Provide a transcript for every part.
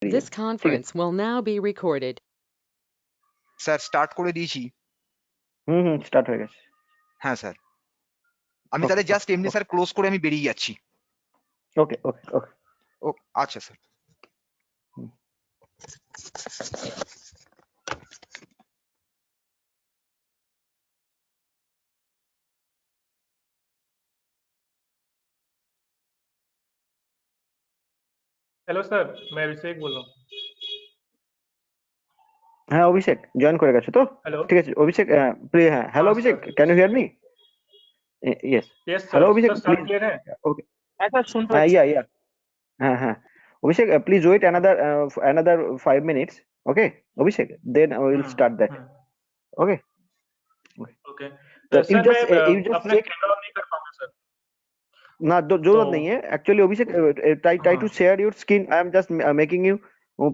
দিয়ে This conference will now be recorded. Sir start করে দিয়েছি। স্টার্ট হয়ে গেছে। হ্যাঁ স্যার, আমি Okay, তাহলে জাস্ট এমনি okay. স্যার ক্লোজ করে আমি বেরিয়ে যাচ্ছি। ওকে ওকে ওকে। ও আচ্ছা স্যার। हेलो सर, मैं अभिषेक बोल रहा हूँ। হ্যাঁ অভিষেক জয়েন করে গেছো তো? हेलो। ঠিক আছে অভিষেক, প্লিজ হ্যাঁ হ্যালো हाँ, Abhishek, sir. Can you hear me? Yes yes hello sir. Abhishek sir sound please. Clear है? ওকে हाँ सर, सुन ইয়া হ্যাঁ হ্যাঁ Abhishek please wait another 5 minutes. Okay Abhishek, then I will start that. Okay. Okay. तो सर you मैं just अपना check. Camera on नहीं कर पाऊंगा सर। ना जरूरत नहीं है actually Abhishek, try to share your screen. I am just making you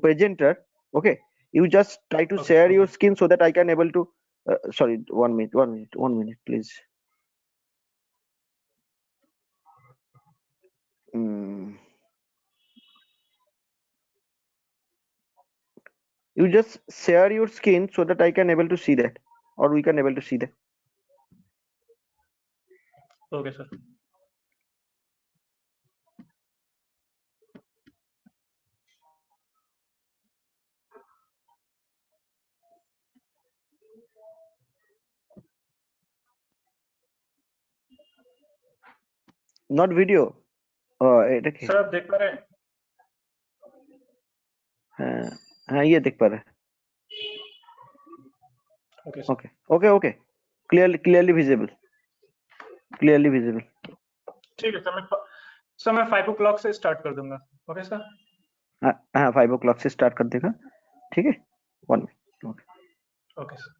presenter. Okay, you just try to share your screen so that I can able to sorry, 1 minute please. You just share your screen so that I can able to see that, or we can able to see that. Okay sir. Not video. এটা কি? Sir आप देख पा रहे हैं? हाँ हाँ ये देख पा रहे हैं। Okay sir. Okay. Clearly visible. ठीक है सर, मैं 5 o'clock से स्टार्ट कर दूंगा। Okay sir. हाँ 5 o'clock से स्टार्ट कर देगा। ठीक है 1 minute. Okay sir.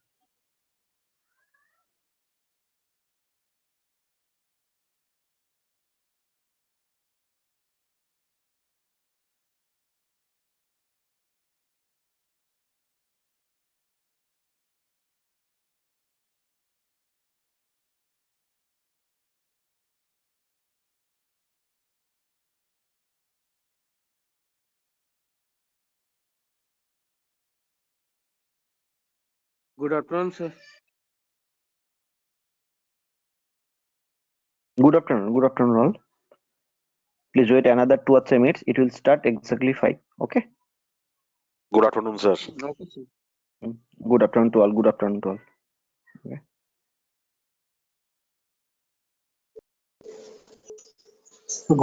Good afternoon, sir. Good afternoon all. Please wait another 2 or 3 minutes. It will start exactly 5. Okay. Good afternoon, sir. Okay, sir. Good afternoon to all. Okay.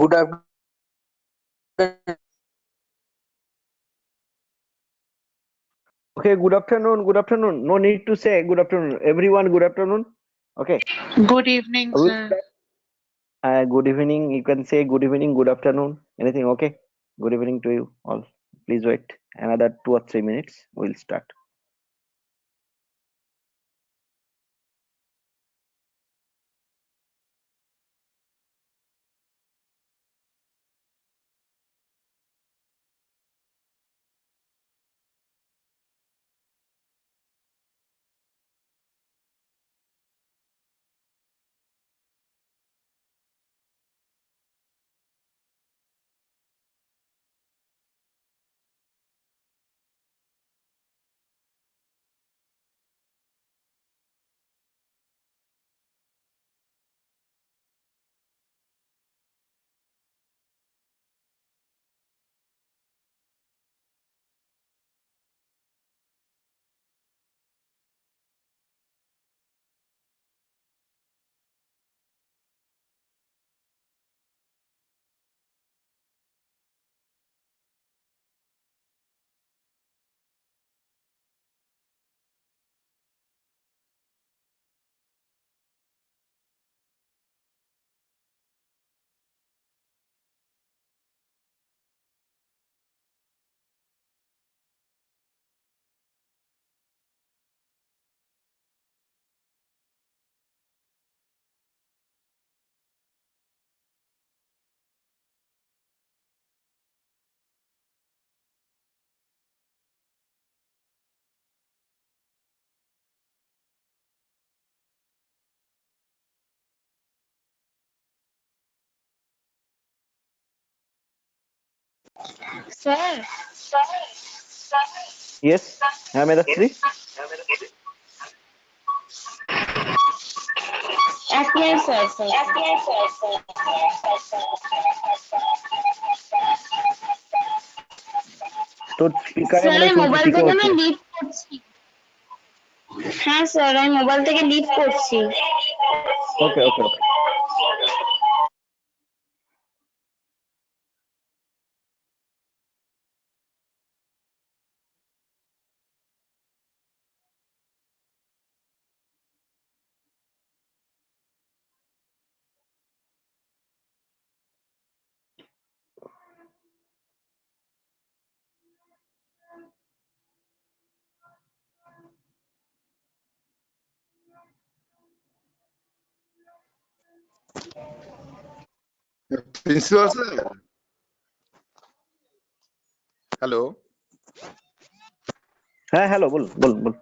Good afternoon. Okay, good afternoon. No need to say good afternoon. Everyone, good afternoon. Okay. Good evening, We'll sir. start. Good evening. You can say good evening, good afternoon, anything. Okay. Good evening to you all. Please wait another 2 or 3 minutes. We'll start. Sir Yes, হ্যাঁ মেধাশ্রী। এক minute sir তোর স্পিকারে sir মনে হয় আমি শুনছি mobile eco থেকে হচ্ছে। না লিড করছি। হ্যাঁ স্যার আমি মোবাইল থেকে লিড করছি। Okay okay okay. Principal sir, hello. হ্যাঁ হ্যালো, বল বল বল।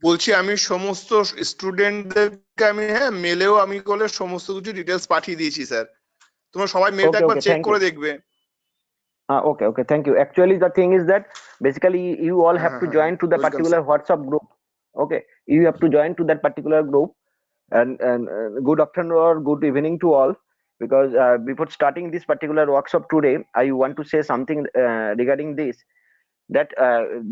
বলছি আমি সমস্ত স্টুডেন্টদেরকে আমি মেলেও আমি করে সমস্ত কিছু ডিটেলস পাঠিয়ে দিয়েছি স্যার। তোমরা সবাই মেলটা Okay, একবার okay, চেক thank করে you. দেখবে। Okay, okay, thank you. Actually, the thing is that basically you all have to join to the Welcome, particular sir. WhatsApp group. Okay, you have to join to that particular group. And good afternoon or good evening to all. Because before starting this particular workshop today, I want to say something regarding this. That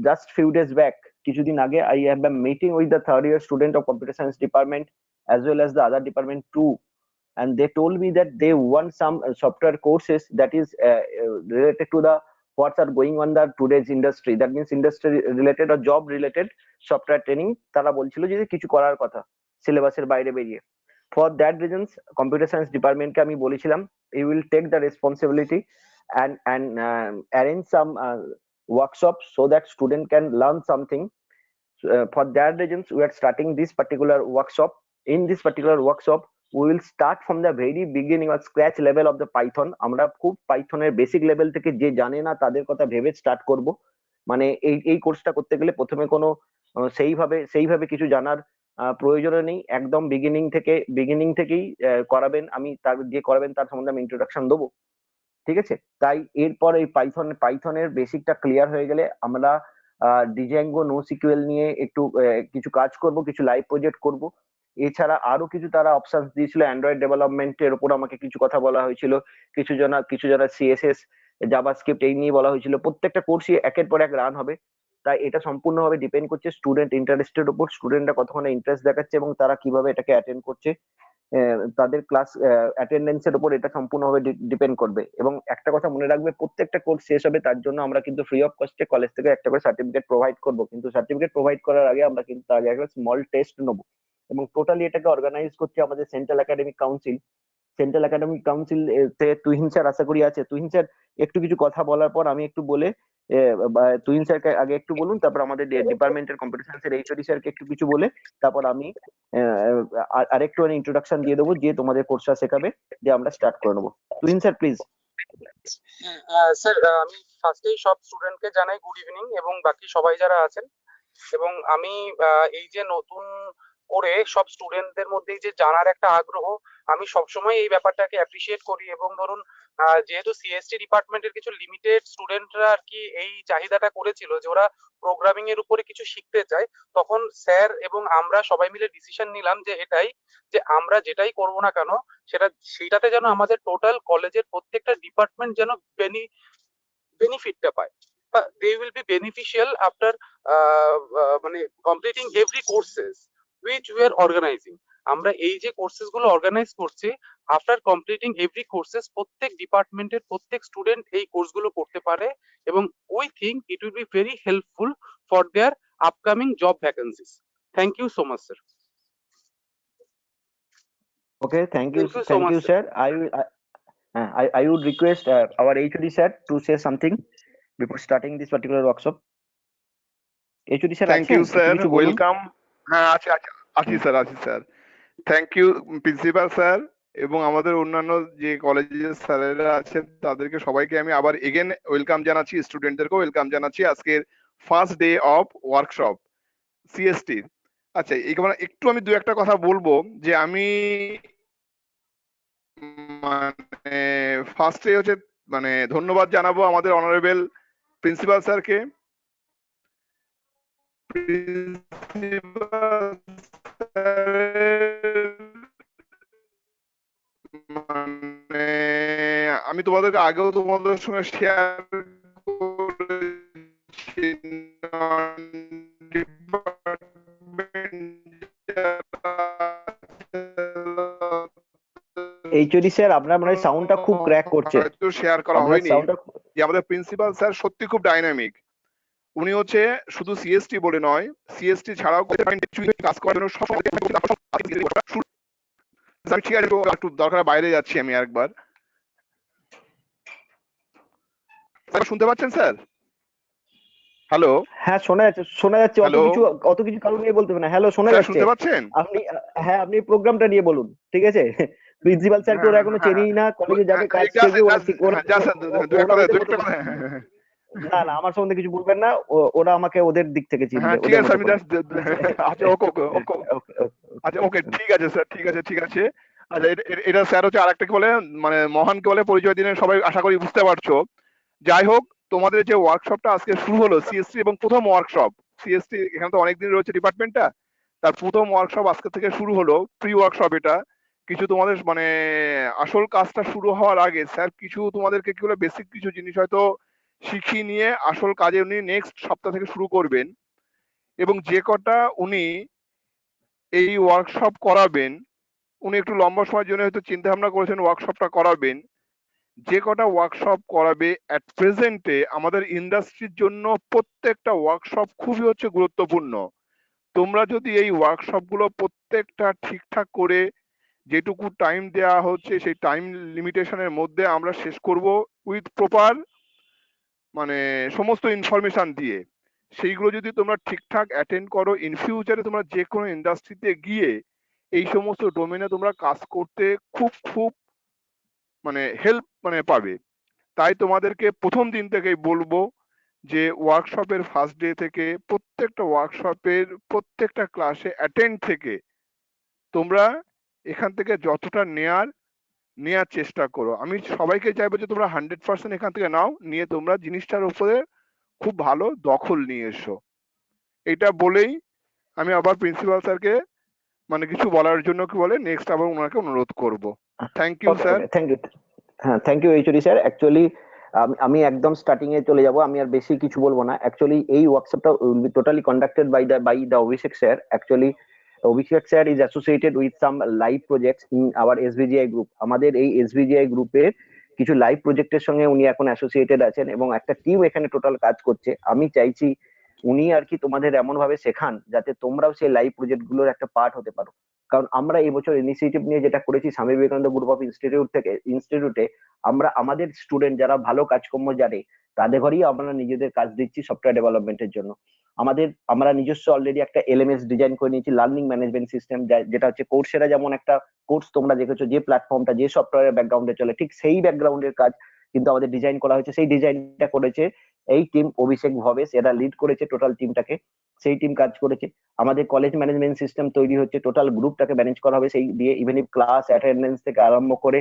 just few days back, কিছুদিন আগে, I have been meeting with the third year student of computer science department as well as the other department too. And they told me that they want some software courses that is related to the what's are going on the today's industry, that means industry related or job related software training তারা বলছিল যে কিছু করার কথা সিলেবাসের বাইরে বেরিয়ে। For that reasons computer science department কে আমি বলেছিলাম you will take the responsibility and arrange some workshops so that student can learn something. For that reasons we are starting this particular workshop. In this particular workshop we will start from the very beginning or scratch level of the python. আমরা খুব পাইথনের basic level থেকে যে জানে না তাদের কথা ভেবে start করব। মানে এই কোর্সটা করতে গেলে প্রথমে কোনো সেইভাবে কিছু জানার প্রয়োজনও নেই, একদম বিগিনিং থেকেই করাবেন। আমি তার যে করাবেন তার সম্বন্ধে আমি ইন্ট্রোডাকশন দেবো, ঠিক আছে? তাই এরপর এই পাইথনের বেসিকটা ক্লিয়ার হয়ে গেলে আমরা ডিজাঙ্গো নোসিকিউএল নিয়ে একটু কিছু কাজ করব, কিছু লাইভ প্রজেক্ট করব। এছাড়া আরো কিছু তারা অপশনস দিয়েছিল, অ্যান্ড্রয়েড ডেভেলপমেন্টের উপর আমাকে কিছু কথা বলা হয়েছিল, কিছু জনা সিএসএস জাভাস্ক্রিপ্ট এই নিয়ে বলা হয়েছিল। প্রত্যেকটা কোর্সই একের পর এক রান হবে। তাই এটা সম্পূর্ণভাবে ডিপেন্ড করছে স্টুডেন্ট ইন্টারেস্টের উপর, স্টুডেন্টরা কতক্ষণ ইন্টারেস্ট দেখাচ্ছে এবং তারা কিভাবে এটাকে অ্যাটেন্ড করছে। তাদের ক্লাস অ্যাটেন্ডেন্সের উপর এটা সম্পূর্ণভাবে ডিপেন্ড করবে। এবং একটা কথা মনে রাখবে, প্রত্যেকটা কোর্স শেষ হবে তার জন্য আমরা কিন্তু ফ্রি অফ কস্টে কলেজ থেকে একটা করে সার্টিফিকেট প্রোভাইড করব। কিন্তু সার্টিফিকেট প্রোভাইড করার আগে আমরা কিন্তু তার আগে একটা স্মল টেস্ট নেবো। এবং টোটালি এটাকে অর্গানাইজ করছে আমাদের central academic council. Central academic council তে তুহিন স্যার আশা করি আছে। তুহিন স্যার একটু কিছু কথা বলার পর আমি একটু বলে তুহিন স্যারকে আগে একটু বলুন, তারপর আমাদের ডিপার্টমেন্টের কম্পিউটার সায়েন্সের এইচওডি স্যারকে একটু কিছু বলে তারপর আমি আরেকটু ইন্ট্রোডাকশন দিয়ে দেবো যে তোমাদের কোর্সটা শেখাবে, যে আমরা স্টার্ট করে নেবো। Tuhin sir please. স্যার আমি ফার্স্টেই সব স্টুডেন্টকে জানাই গুড ইভিনিং এবং বাকি সবাই যারা আছেন। এবং আমি এই যে নতুন করে সব স্টুডেন্টদের মধ্যে যে জানার একটা আগ্রহ, আমি সবসময় এই ব্যাপারটাকে অ্যাপ্রিসিয়েট করি। এবং ধরুন যেহেতু সিএসটি ডিপার্টমেন্টের কিছু লিমিটেড স্টুডেন্টরা আর কি এই চাহিদাটা করেছিল যে ওরা প্রোগ্রামিং এর উপরে কিছু শিখতে চায়, তখন স্যার এবং আমরা সবাই মিলে ডিসিশন নিলাম যে এটাই, যে আমরা যেটাই করবো না কেন সেটাতে যেন আমাদের টোটাল কলেজের প্রত্যেকটা ডিপার্টমেন্ট যেন বেনিফিটটা পায়। they will be beneficial after মানে completing every courses which we are organizing. আমরা এই যে কোর্সেস গুলো অর্গানাইজ করছি, আফটার কমপ্লিটিং এভরি কোর্সেস প্রত্যেক ডিপার্টমেন্টের প্রত্যেক স্টুডেন্ট এই কোর্স গুলো করতে পারে এবং we think it will be very helpful for their upcoming job vacancies. Thank you so much sir. Okay, thank you Thank you so much, sir. I would request our HOD sir to say something before starting this particular workshop. HOD sir thank you আছেন? Sir, কিছু বলুন। Welcome. হ্যাঁ আছি sir. Thank you principal sir এবং আমাদের অন্যান্য যে কলেজের স্যারেরা আছেন তাদেরকে সবাইকে আমি আবার এগেন ওয়েলকাম জানাচ্ছি, স্টুডেন্টদেরকেও ওয়েলকাম জানাচ্ছি আজকের first day of workshop CST. আচ্ছা, এখানে একটু আমি দু একটা কথা বলবো যে আমি মানে ফার্স্টে হচ্ছে মানে ধন্যবাদ জানাবো আমাদের অনারেবল প্রিন্সিপাল স্যারকে। মানে আমি তোমাদেরকে আগেও তোমাদের সঙ্গে শেয়ার করেছি এইচওডি স্যার আপনার মানে সাউন্ডটা খুব ক্র্যাক করছে, হয়তো শেয়ার করা আপনার হয়নি সাউন্ডটা যে আমাদের প্রিন্সিপাল স্যার সত্যি খুব ডাইনামিক। উনি হচ্ছে শুধু সিএসটি বলে নয়, সিএসটি ছাড়াও কাজ করার জন্য সব ঠিক আছে, একটু দরকার বাইরে যাচ্ছি আমি একবার। শুনতে পাচ্ছেন স্যার? হ্যালো হ্যাঁ শোনা যাচ্ছে, হ্যালো অত কিছু কারণ নিয়ে বলতে হবে না। হ্যালো শোনা স্যার, যাচ্ছে, শুনতে পাচ্ছেন? আপনি হ্যাঁ আপনি প্রোগ্রামটা নিয়ে বলুন, ঠিক আছে? প্রিন্সিপাল স্যারকে ওরা এখনো চেনেই না, কলেজে যাবে কাজ করবে, ওরা ঠিক ওরা ওদের মতো না না আমার সম্বন্ধে কিছু বলবেন না, ওরা আমাকে ওদের দিক থেকে চিনবে, হ্যাঁ ঠিক ওদের আছে, মতো আমি করে। জাস্ট আচ্ছা ওকে ওকে ওকে আচ্ছা ওকে ঠিক আছে স্যার, ঠিক আছে ঠিক আছে। আচ্ছা এটা স্যার হচ্ছে আরেকটা কি বলে মানে মহানকে বলে পরিচয় দিনে সবাই আশা করি বুঝতে পারছো। যাই হোক, তোমাদের যে ওয়ার্কশপটা আজকে শুরু হলো সিএসটি এবং প্রথম ওয়ার্কশপ, সিএসটি এখানে তো অনেকদিন রয়েছে ডিপার্টমেন্টটা, তার প্রথম ওয়ার্কশপ আজকে থেকে শুরু হলো, প্রি ওয়ার্কশপ এটা। কিছু তোমাদের মানে আসল কাজটা শুরু হওয়ার আগে স্যার কিছু তোমাদেরকে কি বলে বেসিক কিছু জিনিস হয়তো শিখিয়ে নিয়ে আসল কাজে উনি নেক্সট সপ্তাহ থেকে শুরু করবেন। এবং যে কটা উনি এই ওয়ার্কশপ করাবেন, উনি একটু লম্বা সময়ের জন্য হয়তো চিন্তা ভাবনা করেছেন ওয়ার্কশপটা করাবেন। যে কটা ওয়ার্কশপ করাবে অ্যাট প্রেজেন্টে আমাদের ইন্ডাস্ট্রির জন্য প্রত্যেকটা ওয়ার্কশপ খুবই হচ্ছে গুরুত্বপূর্ণ। তোমরা যদি এই ওয়ার্কশপ গুলো প্রত্যেকটা ঠিকঠাক করে যেটুকু টাইম দেওয়া হচ্ছে সেই টাইম লিমিটেশনের মধ্যে আমরা শেষ করব উইথ প্রপার মানে সমস্ত ইনফরমেশন দিয়ে, সেইগুলো যদি তোমরা ঠিকঠাক অ্যাটেন্ড করো, ইন ফিউচারে তোমরা যে কোনো ইন্ডাস্ট্রিতে গিয়ে এই সমস্ত ডোমেনে তোমরা কাজ করতে খুব খুব মানে হেল্প মানে পাবে। তাই তোমাদেরকে প্রথম দিন থেকেই বলবো যে ওয়ার্কশপের ফার্স্ট ডে থেকে প্রত্যেকটা ওয়ার্কশপের প্রত্যেকটা ক্লাসে অ্যাটেন্ড থেকে তোমরা এখান থেকে যতটা নেয়ার চেষ্টা করো। আমি সবাইকে চাইবো যে তোমরা 100% এখান থেকে নাও, নিয়ে তোমরা জিনিসটার উপরে খুব ভালো দখল নিয়ে এসো। এটা বলেই আমি আবার প্রিন্সিপাল স্যারকে মানে কিছু বলার জন্য কি বলে নেক্সট আবার ওনাকে অনুরোধ করব। Thank you sir. Thank you, হ্যাঁ thank you HOD sir. Actually আমি একদম স্টার্টিং এ চলে যাব, আমি আর বেশি কিছু বলবো না। অ্যাকচুয়ালি এই ওয়ার্কশপটা will be totally conducted by the Abhishek sir. Actually Abhishek sir is associated with some live projects in our SVGI group. আমাদের এই এসভিজিআই গ্রুপের কিছু লাইভ প্রজেক্টের সঙ্গে উনি এখন অ্যাসোসিয়েটেড আছেন এবং একটা টিম এখানে টোটাল কাজ করছে। আমি চাইছি উনি আর কি তোমাদের এমন ভাবে শেখান যাতে তোমরাও সেই লাইভ প্রজেক্ট গুলোর একটা পার্ট হতে পারো। কারণ আমরা এই বছর ইনিশিয়েটিভ নিয়ে যেটা করেছি স্বামী বিবেকানন্দ গ্রুপ অফ ইনস্টিটিউটে, আমরা আমাদের স্টুডেন্ট যারা ভালো কাজকর্ম জানে তাদের ঘরেই আমরা নিজেদের কাজ দিচ্ছি সফটওয়্যার ডেভেলপমেন্টের জন্য। আমরা নিজস্ব অলরেডি একটা এলএমএস ডিজাইন করে নিয়েছি, লার্নিং ম্যানেজমেন্ট সিস্টেম, যেটা হচ্ছে কোর্সেরা যেমন একটা কোর্স তোমরা দেখেছো যে প্ল্যাটফর্মটা যে সফটওয়্যার ব্যাকগ্রাউন্ডে চলে, ঠিক সেই ব্যাকগ্রাউন্ডের কাজ কিন্তু আমাদের ডিজাইন করা হয়েছে। সেই ডিজাইনটা করেছে এই টিম, অভিষেক ভবেশ এরা লিড করেছে টোটাল টিমটাকে, সেই টিম কাজ করেছে। আমাদের কলেজ ম্যানেজমেন্ট সিস্টেম তৈরি হচ্ছে, টোটাল গ্রুপটাকে ম্যানেজ করা হবে সেই দিয়ে, ইভেন ক্লাস অ্যাটেন্ডেন্স থেকে আরম্ভ করে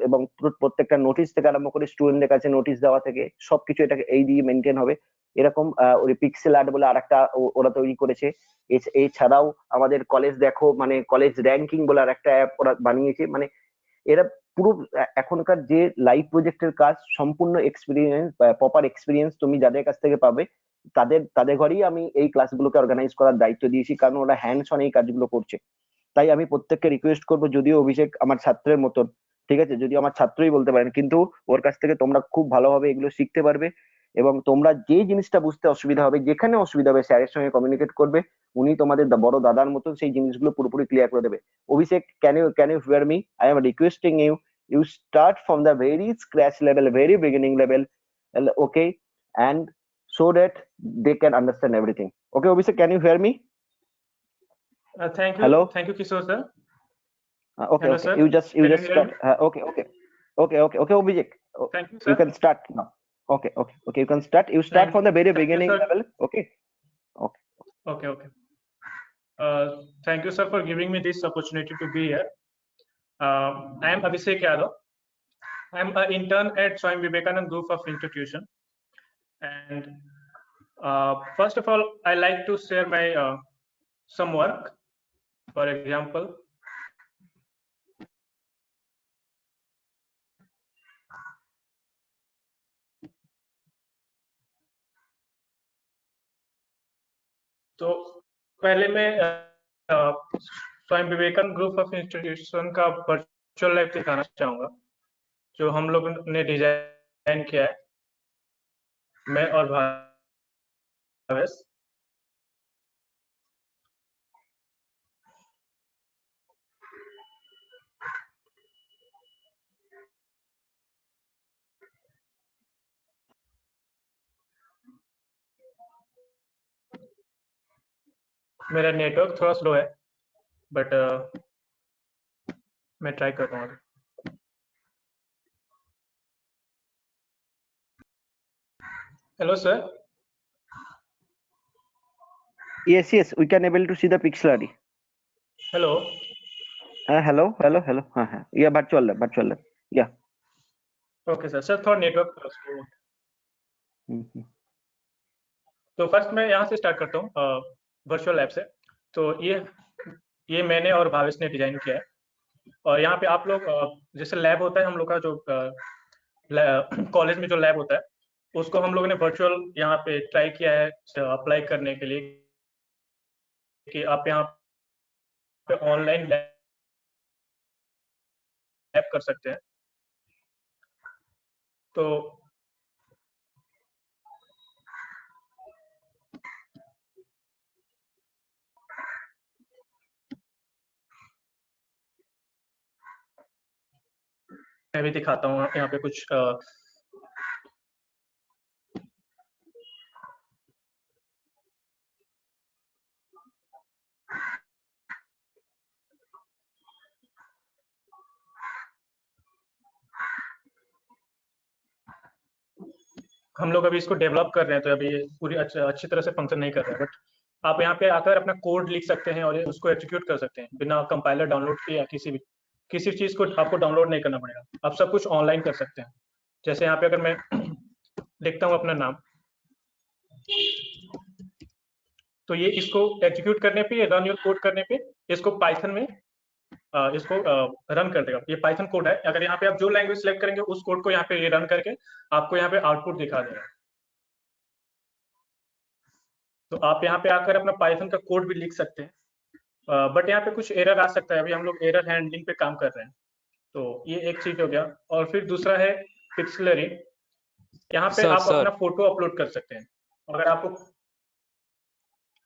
এবং প্রত্যেকটা নোটিশ থেকে আরম্ভ করে স্টুডেন্টদের কাছে নোটিশ দেওয়া থেকে সবকিছু এটাকে এই দিয়ে মেনটেন হবে। এরকম ওই পিক্সেল আর্ট বলে আরেকটা ওরা তৈরি করেছে। এছাড়াও আমাদের কলেজ দেখো মানে কলেজ র্যাঙ্কিং বলে আরেকটা অ্যাপ ওরা বানিয়েছে। মানে এরা পুরো এখনকার যে লাইভ প্রজেক্টের কাজ সম্পূর্ণ এক্সপিরিয়েন্স, প্রপার এক্সপিরিয়েন্স তুমি যাদের কাছ থেকে পাবে তাদের ঘরেই আমি এই ক্লাসগুলোকে অর্গানাইজ করার দায়িত্ব দিয়েছি, কারণ ওরা হ্যান্ডস অন এই কাজগুলো করছে। তাই আমি প্রত্যেককে রিকোয়েস্ট করবো, যদিও অভিষেক আমার ছাত্রের মতন, ঠিক আছে, যদিও আমার ছাত্রই বলতে পারেন, কিন্তু ওর কাছ থেকে তোমরা খুব ভালোভাবে এগুলো শিখতে পারবে এবং তোমরা যে জিনিসটা বুঝতে অসুবিধা হবে, যেখানে অসুবিধা হবে স্যারের সঙ্গে কমিউনিকেট করবে, উনি তোমাদের বড় দাদার মতন সেই জিনিসগুলো পুরোপুরি ক্লিয়ার করে দেবে। Abhishek, can you hear me? I am requesting you start from the very scratch level, very beginning level, okay, and so that they can understand everything. Okay Abhishek, can you hear me? Thank you. Hello? Thank you, Kishore sir. Okay, Hello, okay. sir. You just Can you hear start. me? Okay, Abhishek. Thank you, You sir. can start now. Okay. You can start. You start from the very Thank you, beginning sir. level. Okay. Okay. Thank you, sir, for giving me this opportunity to be here. I am Abhishek Yadav. I am an intern at Swami Vivekanand Group of Institution. And first of all, I like to share my some work. For example, तो पहले मैं Swami Vivekananda group of institution का virtual lab दिखाना चाहूंगा जो हम लोग ने डिजाइन किया है, मैं और भावेश। मेरा नेटवर्क थोड़ा स्लो है बट मैं ट्राई कर रहा हूँ। Hello sir. Yes, yes, we can able to see the Pixlr. Hello. Hello. Yeah, virtual lab. Yeah. Okay sir. Sir थोड़ा नेटवर्क थोड़ा स्लो है। तो फर्स्ट मैं यहाँ से स्टार्ट करता हूँ वर्चुअल लैब से। तो ये मैंने और भावेश ने डिजाइन किया है और यहाँ पे आप लोग जैसे लैब होता है हम लोग का जो कॉलेज में जो लैब होता है उसको हम लोगों ने वर्चुअल यहाँ पे ट्राई किया है अप्लाई करने के लिए कि आप यहाँ पे ऑनलाइन लैब कर सकते हैं। तो मैं भी दिखाता हूँ यहाँ पे कुछ हम लोग अभी इसको डेवलप कर रहे हैं तो अभी ये पूरी अच्छी तरह से फंक्शन नहीं कर रहा है। बट आप यहाँ पे आकर अपना कोड लिख सकते हैं और उसको एग्जीक्यूट कर सकते हैं बिना कंपाइलर डाउनलोड किए या किसी चीज को आपको डाउनलोड नहीं करना पड़ेगा। आप सब कुछ ऑनलाइन कर सकते हैं। जैसे यहाँ पे अगर मैं लिखता हूँ अपना नाम तो ये इसको एग्जीक्यूट करने पे रन योर कोड करने पे इसको पाइथन में इसको रन कर देगा। ये पाइथन कोड है। अगर यहाँ पे आप जो लैंग्वेज सेलेक्ट करेंगे उस कोड को यहाँ पे ये रन करके आपको यहाँ पे आउटपुट दिखा देगा। तो आप यहाँ पे आकर अपना पाइथन का कोड भी लिख सकते हैं बट यहाँ पे कुछ एरर आ सकता है। अभी हम लोग एरर हैंडलिंग पे काम कर रहे हैं। तो ये एक चीज हो गया और फिर दूसरा है पिक्सलरी। यहाँ पे आप अपना फोटो अपलोड कर सकते हैं अगर आपको।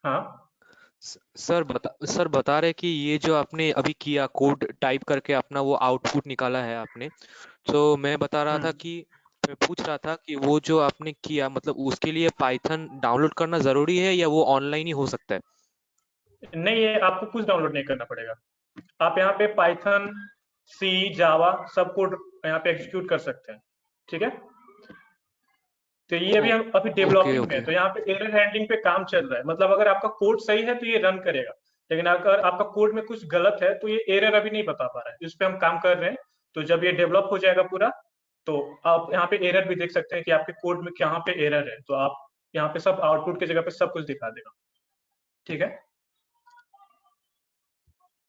हाँ सर बता रहे कि ये जो आपने अभी किया कोड टाइप करके अपना वो आउटपुट निकाला है आपने, तो मैं बता रहा था कि मैं पूछ रहा था कि वो जो आपने किया मतलब उसके लिए पाइथन डाउनलोड करना जरूरी है या वो ऑनलाइन ही हो सकता है? नहीं, ये आपको कुछ डाउनलोड नहीं करना पड़ेगा। आप यहाँ पे पाइथन, सी, जावा सब कोड यहाँ पे एग्जीक्यूट कर सकते हैं। ठीक है। तो ये अभी डेवलपिंग में है। तो यहाँ पे एरर हैंडलिंग पे काम चल रहा है। मतलब अगर आपका कोड सही है तो ये रन करेगा, लेकिन अगर आपका कोड में कुछ गलत है तो ये एरर अभी नहीं बता पा रहा है। इस पे हम काम कर रहे हैं। तो जब ये डेवलप हो जाएगा पूरा तो आप यहाँ पे एरर भी देख सकते हैं कि आपके कोड में कहाँ पे एरर है। तो आप यहाँ पे सब आउटपुट की जगह पे सब कुछ दिखा देगा। ठीक है।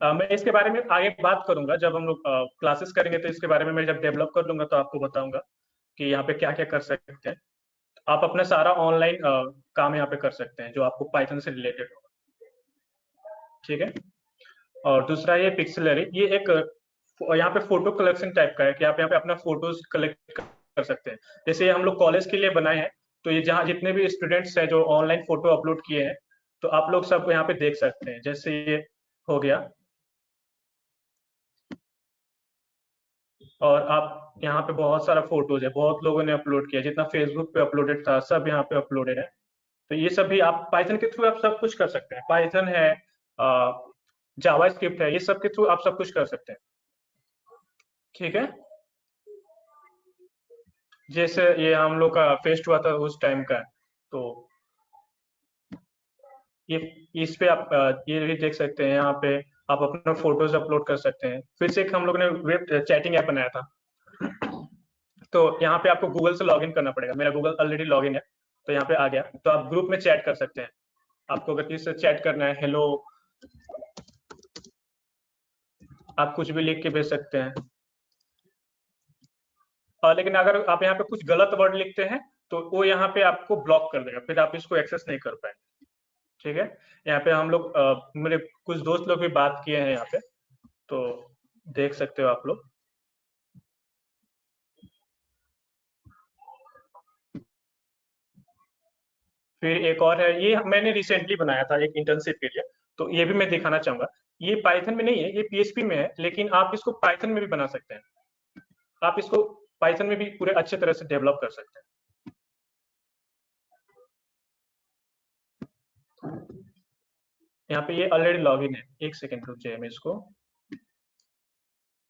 मैं इसके बारे में आगे बात करूंगा जब हम लोग क्लासेस करेंगे। तो इसके बारे में मैं जब डेवलप कर लूंगा तो आपको बताऊंगा कि यहाँ पे क्या क्या कर सकते हैं। आप अपना सारा ऑनलाइन काम यहाँ पे कर सकते हैं जो आपको पाइथन से रिलेटेड होगा। ठीक है। और दूसरा ये पिक्सलरी, ये एक यहाँ पे फोटो कलेक्शन टाइप का है कि आप यहाँ पे अपना फोटोज कलेक्ट कर सकते हैं। जैसे हम लोग कॉलेज के लिए बनाए हैं तो ये जहाँ जितने भी स्टूडेंट्स हैं जो ऑनलाइन फोटो अपलोड किए हैं तो आप लोग सब यहाँ पे देख सकते हैं। जैसे ये हो गया और आप यहाँ पे बहुत सारा फोटोज है, बहुत लोगों ने अपलोड किया, जितना फेसबुक पे अपलोडेड था सब यहाँ पे अपलोडेड है। तो ये सब भी आप पाइथन के थ्रू आप सब कुछ कर सकते हैं। पाइथन है, जावास्क्रिप्ट है, ये सब के थ्रू आप सब कुछ कर सकते हैं। ठीक है। जैसे ये हम लोग का फेस्ट हुआ था उस टाइम का, तो ये इस पे आप ये भी देख सकते हैं। यहाँ पे आप अपना फोटोज अपलोड कर सकते हैं। फिर से एक हम लोग ने वेब चैटिंग ऐप बनाया था, तो यहाँ पे आपको गूगल से लॉगिन करना पड़ेगा। मेरा गूगल ऑलरेडी लॉगिन है, तो यहाँ पे आ गया, तो आप ग्रुप में चैट कर सकते हैं। आपको अगर किसी से चैट करना है, हेलो आप कुछ भी लिख के भेज सकते हैं। लेकिन अगर आप यहाँ पे कुछ गलत वर्ड लिखते हैं तो वो यहाँ पे आपको ब्लॉक कर देगा, फिर आप इसको एक्सेस नहीं कर पाएंगे। ठीक है, यहाँ पे हम लोग मेरे कुछ दोस्त लोग भी बात किए हैं यहाँ पे, तो देख सकते हो आप लोग। फिर एक और है, ये मैंने रिसेंटली बनाया था एक इंटर्नशिप के लिए, तो ये भी मैं दिखाना चाहूंगा। ये पाइथन में नहीं है, ये पीएचपी में है, लेकिन आप इसको पाइथन में भी बना सकते हैं। आप इसको पाइथन में भी पूरे अच्छे तरह से डेवलप कर सकते हैं। यहाँ पे ये ऑलरेडी लॉगिन है। एक सेकेंड रुक जाइए, मैं इसको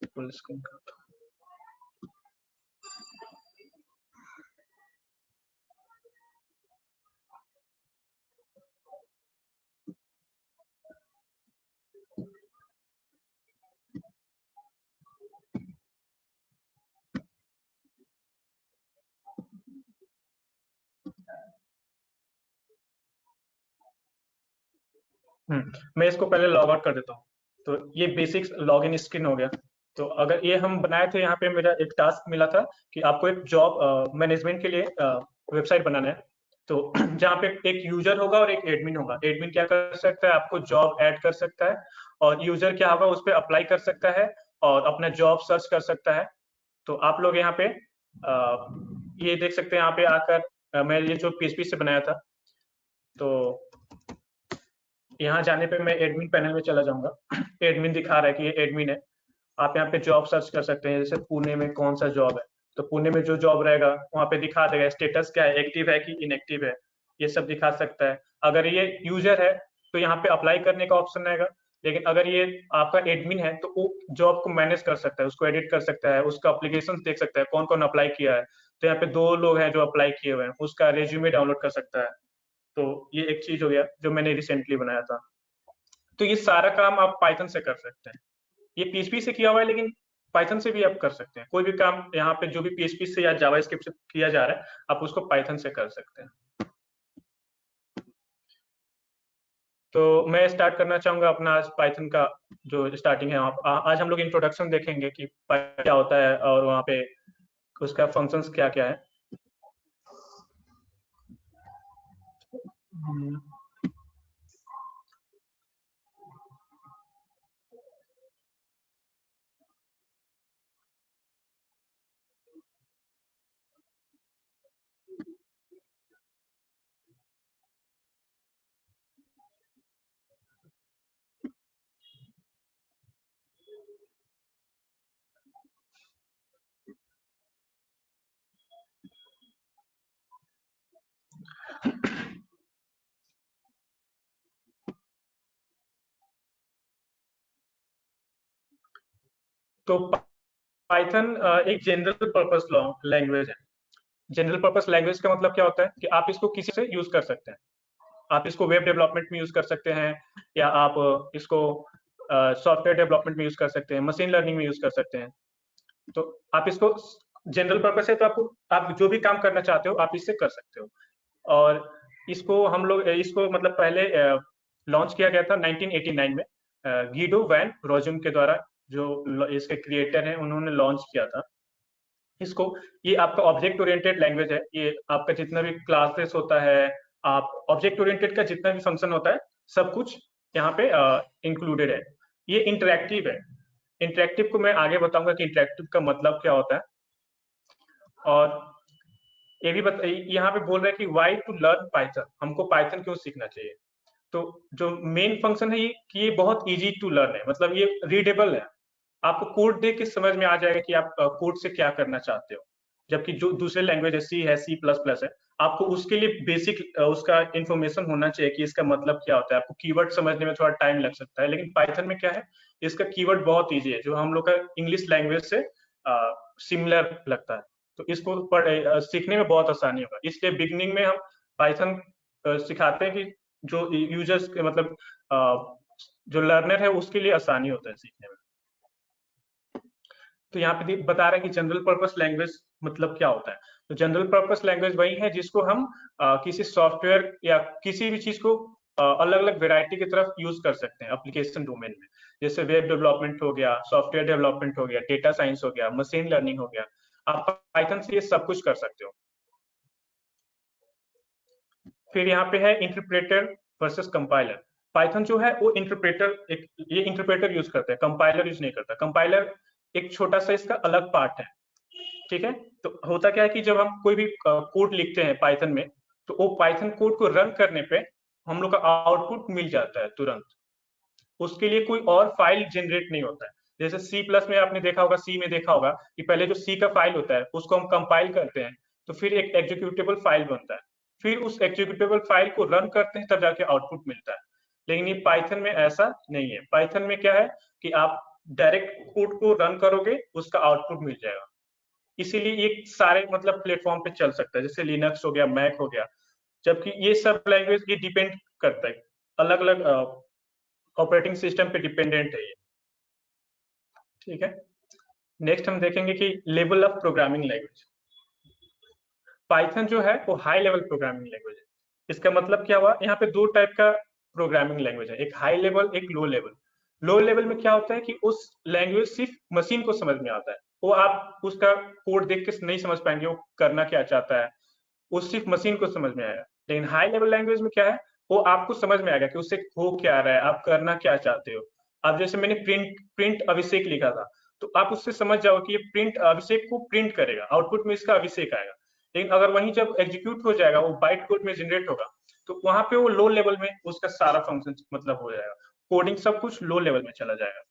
फुल स्क्रीन करता हूँ। मैं इसको पहले लॉग आउट कर देता हूँ। तो ये बेसिक लॉगिन स्क्रीन हो गया। तो अगर ये हम बनाए थे, यहाँ पे मेरा एक टास्क मिला था कि आपको एक जॉब मैनेजमेंट के लिए वेबसाइट बनाना है। तो जहाँ पे एक यूजर होगा और एक एडमिन होगा। एडमिन क्या कर सकता है, आपको जॉब ऐड कर सकता है, और यूजर क्या होगा, उस पर अप्लाई कर सकता है और अपना जॉब सर्च कर सकता है। तो आप लोग यहाँ पे ये देख सकते हैं, यहाँ पे आकर मैं ये जो पीएचपी से बनाया था, तो यहाँ जाने पे मैं एडमिन पैनल में चला जाऊंगा। एडमिन दिखा रहा है कि ये एडमिन है। आप यहाँ पे जॉब सर्च कर सकते हैं, जैसे पुणे में कौन सा जॉब है, तो पुणे में जो जॉब रहेगा वहाँ पे दिखा देगा स्टेटस क्या है, एक्टिव है कि इनएक्टिव है, ये सब दिखा सकता है। अगर ये यूजर है तो यहाँ पे अप्लाई करने का ऑप्शन रहेगा, लेकिन अगर ये आपका एडमिन है तो वो जॉब को मैनेज कर सकता है, उसको एडिट कर सकता है, उसका अप्लीकेशन देख सकता है कौन कौन अप्लाई किया है। तो यहाँ पे 2 लोग हैं जो अप्लाई किए हुए हैं, उसका रेज्यूमे डाउनलोड कर सकता है। तो ये एक चीज हो गया जो मैंने रिसेंटली बनाया था। तो ये सारा काम आप पाइथन से कर सकते हैं। ये पीएचपी से किया हुआ है, लेकिन पाइथन से भी आप कर सकते हैं। कोई भी काम यहाँ पे जो भी पीएचपी से या जावास्क्रिप्ट से किया जा रहा है, आप उसको पाइथन से कर सकते हैं। तो मैं स्टार्ट करना चाहूंगा अपना आज पाइथन का जो स्टार्टिंग है। आज हम लोग इंट्रोडक्शन देखेंगे कि पाइथन क्या होता है और वहाँ पे उसका फंक्शंस क्या क्या है। तो पाइथन एक जनरल पर्पस लैंग्वेज है। जनरल पर्पस लैंग्वेज का मतलब क्या होता है कि आप इसको किसी से यूज कर सकते हैं। आप इसको वेब डेवलपमेंट में यूज कर सकते हैं, या आप इसको सॉफ्टवेयर डेवलपमेंट में यूज कर सकते हैं, मशीन लर्निंग में यूज कर सकते हैं। तो आप इसको जनरल पर्पस है, तो आप जो भी काम करना चाहते हो आप इससे कर सकते हो। और इसको हम लोग इसको मतलब पहले लॉन्च किया गया था 1989 में गीडो वैन रोजुम के द्वारा, जो इसके क्रिएटर हैं, उन्होंने लॉन्च किया था इसको। ये आपका ऑब्जेक्ट ओरिएंटेड लैंग्वेज है। ये आपका जितना भी क्लासेस होता है, आप ऑब्जेक्ट ओरिएंटेड का जितना भी फंक्शन होता है, सब कुछ यहाँ पे इंक्लूडेड है। ये इंटरैक्टिव है। इंटरैक्टिव को मैं आगे बताऊंगा कि इंटरैक्टिव का मतलब क्या होता है। और ये भी यहाँ पे बोल रहा है कि वाई टू लर्न पाइथन, हमको पाइथन क्यों सीखना चाहिए। तो जो मेन फंक्शन है ये कि ये बहुत इजी टू लर्न है, मतलब ये रीडेबल है। आपको कोड देख के समझ में आ जाएगा कि आप कोड से क्या करना चाहते हो। जबकि जो दूसरे लैंग्वेज है, सी है, C++ है, आपको उसके लिए बेसिक उसका इंफॉर्मेशन होना चाहिए कि इसका मतलब क्या होता है। आपको कीवर्ड समझने में थोड़ा टाइम लग सकता है, लेकिन पाइथन में क्या है, इसका कीवर्ड बहुत ईजी है, जो हम लोग का इंग्लिश लैंग्वेज से सिमिलर लगता है। तो इसको सीखने में बहुत आसानी होगा। इसलिए बिगनिंग में हम पाइथन सिखाते हैं कि जो यूजर्स के मतलब जो लर्नर है उसके लिए आसानी होता है सीखने में। तो यहाँ पे बता रहा है कि जनरल पर्पस लैंग्वेज मतलब क्या होता है। तो जनरल पर्पस लैंग्वेज वही है जिसको हम किसी सॉफ्टवेयर या किसी भी चीज को अलग अलग वेराइटी की तरफ यूज कर सकते हैं एप्लीकेशन डोमेन में। जैसे वेब डेवलपमेंट हो गया, सॉफ्टवेयर डेवलपमेंट हो गया, डेटा साइंस हो गया, मशीन लर्निंग हो गया, आप पाइथन से ये सब कुछ कर सकते हो। फिर यहाँ पे है इंटरप्रेटर वर्सेस कंपाइलर। पाइथन जो है वो ये इंटरप्रेटर यूज करता है, कंपाइलर यूज नहीं करता। कंपाइलर एक छोटा सा इसका अलग पार्ट है, ठीक है। तो होता क्या है कि जब हम कोई भी कोड लिखते हैं पाइथन में, तो वो पाइथन कोड को रन करने पे हम लोग का आउटपुट मिल जाता है तुरंत। उसके लिए कोई और फाइल जनरेट नहीं होता है। जैसे सी प्लस में आपने देखा होगा, सी में देखा होगा कि पहले जो सी का फाइल होता है उसको हम कंपाइल करते हैं, तो फिर एक एग्जीक्यूटेबल फाइल बनता है, फिर उस एग्जीक्यूटेबल फाइल को रन करते हैं, तब जाके आउटपुट मिलता है। लेकिन ये पाइथन में ऐसा नहीं है। पाइथन में क्या है कि आप डायरेक्ट कोड को रन करोगे, उसका आउटपुट मिल जाएगा। इसीलिए ये सारे मतलब प्लेटफॉर्म पे चल सकता है, जैसे लिनक्स हो गया, मैक हो गया। जबकि ये सब लैंग्वेज ये डिपेंड करता है, अलग अलग ऑपरेटिंग सिस्टम पे डिपेंडेंट है ये, ठीक है। नेक्स्ट हम देखेंगे कि level of programming language. Python जो है वो हाई लेवल प्रोग्रामिंग लैंग्वेज है। इसका मतलब क्या हुआ, यहाँ पे दो टाइप का प्रोग्रामिंग लैंग्वेज है, एक हाई लेवल, एक लो लेवल। लो लेवल में क्या होता है कि उस लैंग्वेज सिर्फ मशीन को समझ में आता है, वो आप उसका कोड देख के नहीं समझ पाएंगे वो करना क्या चाहता है, वो सिर्फ मशीन को समझ में आएगा। लेकिन हाई लेवल लैंग्वेज में क्या है, वो आपको समझ में आएगा कि उससे हो क्या रहा है, आप करना क्या चाहते हो। अब जैसे मैंने प्रिंट अभिषेक लिखा था, तो आप उससे समझ जाओ कि ये प्रिंट अभिषेक को प्रिंट करेगा, आउटपुट में इसका अभिषेक आएगा। लेकिन अगर वहीं जब एग्जीक्यूट हो जाएगा, वो बाइट कोड में जनरेट होगा, तो वहां पे वो लो लेवल में उसका सारा फंक्शन मतलब हो जाएगा, कोडिंग सब कुछ लो लेवल में चला जाएगा।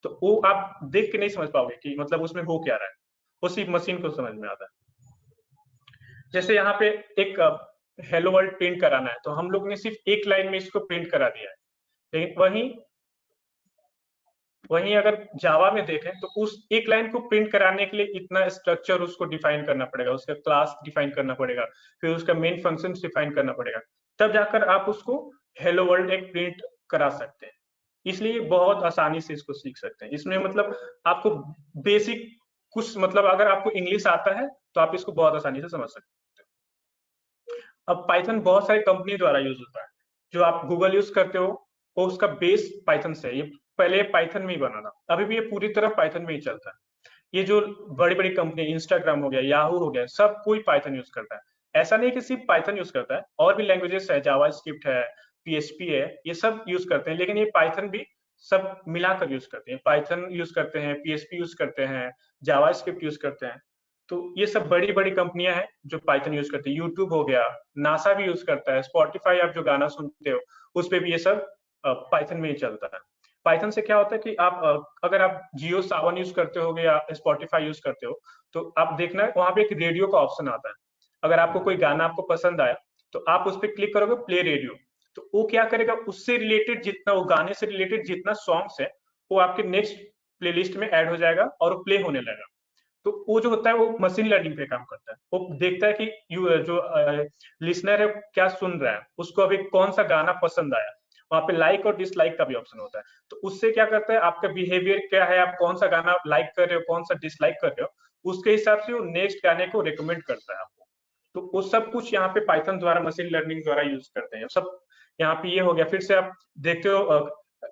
तो वो आप देख के नहीं समझ पाओगे कि मतलब उसमें हो क्या रहा है, वो सिर्फ मशीन को समझ में आता है। जैसे यहाँ पे एक हेलो वर्ल्ड प्रिंट कराना है, तो हम लोग ने सिर्फ एक लाइन में इसको प्रिंट करा दिया है। लेकिन वहीं अगर जावा में देखें तो उस एक लाइन को प्रिंट कराने के लिए इतना स्ट्रक्चर उसको डिफाइन करना पड़ेगा, उसका क्लास डिफाइन करना पड़ेगा, फिर उसका मेन फंक्शन डिफाइन करना पड़ेगा, तब जाकर आप उसको हेलो वर्ल्ड एक प्रिंट करा सकते हैं। इसलिए बहुत आसानी से इसको सीख सकते हैं। इसमें मतलब आपको बेसिक कुछ मतलब अगर आपको इंग्लिश आता है तो आप इसको बहुत आसानी से समझ सकते हैं। अब पाइथन बहुत सारी कंपनी द्वारा यूज होता है। जो आप गूगल यूज करते हो वो उसका बेस पाइथन से है। ये पहले पाइथन में ही बना था, अभी भी ये पूरी तरह पाइथन में ही चलता है। ये जो बड़ी बड़ी कंपनी, इंस्टाग्राम हो गया, याहू हो गया, सब कोई पाइथन यूज करता है। ऐसा नहीं कि सिर्फ पाइथन यूज करता है, और भी लैंग्वेजेस है, जावास्क्रिप्ट है, पीएचपी है, ये सब यूज करते हैं। लेकिन ये पाइथन भी सब मिलाकर यूज करते हैं। पाइथन यूज करते हैं, पीएचपी यूज करते हैं, जावास्क्रिप्ट यूज करते हैं। तो ये सब बड़ी बड़ी कंपनियां हैं जो पाइथन यूज करती है। यूट्यूब हो गया, नासा भी यूज करता है, स्पॉटिफाई आप जो गाना सुनते हो उस पे भी ये सब पाइथन में ही चलता है। पाइथन से क्या होता है कि आप अगर आप जियो सावन यूज करते हो या स्पॉटिफाई यूज करते हो, तो आप देखना वहां पे एक रेडियो का ऑप्शन आता है। अगर आपको कोई गाना आपको पसंद आया तो आप उस पर क्लिक करोगे प्ले रेडियो, तो वो क्या करेगा, उससे रिलेटेड जितना, वो गाने से रिलेटेड जितना सॉन्ग्स है वो आपके नेक्स्ट प्लेलिस्ट में ऐड हो जाएगा और वो प्ले होने लगेगा। तो वो जो होता है वो मशीन लर्निंग पे काम करता है। वो देखता है कि जो लिसनर है क्या सुन रहा है, उसको अभी कौन सा गाना पसंद आया। वहां पे लाइक और डिसलाइक का भी ऑप्शन होता है। तो उससे क्या करता है, आपका बिहेवियर क्या है, आप कौन सा गाना लाइक कर रहे हो, कौन सा डिसलाइक कर रहे हो, उसके हिसाब से वो नेक्स्ट गाने को रिकमेंड करता है आपको। तो वो सब कुछ यहाँ पे पाइथन द्वारा, मशीन लर्निंग द्वारा यूज करते हैं सब। यहाँ पे ये हो गया। फिर से आप देखते हो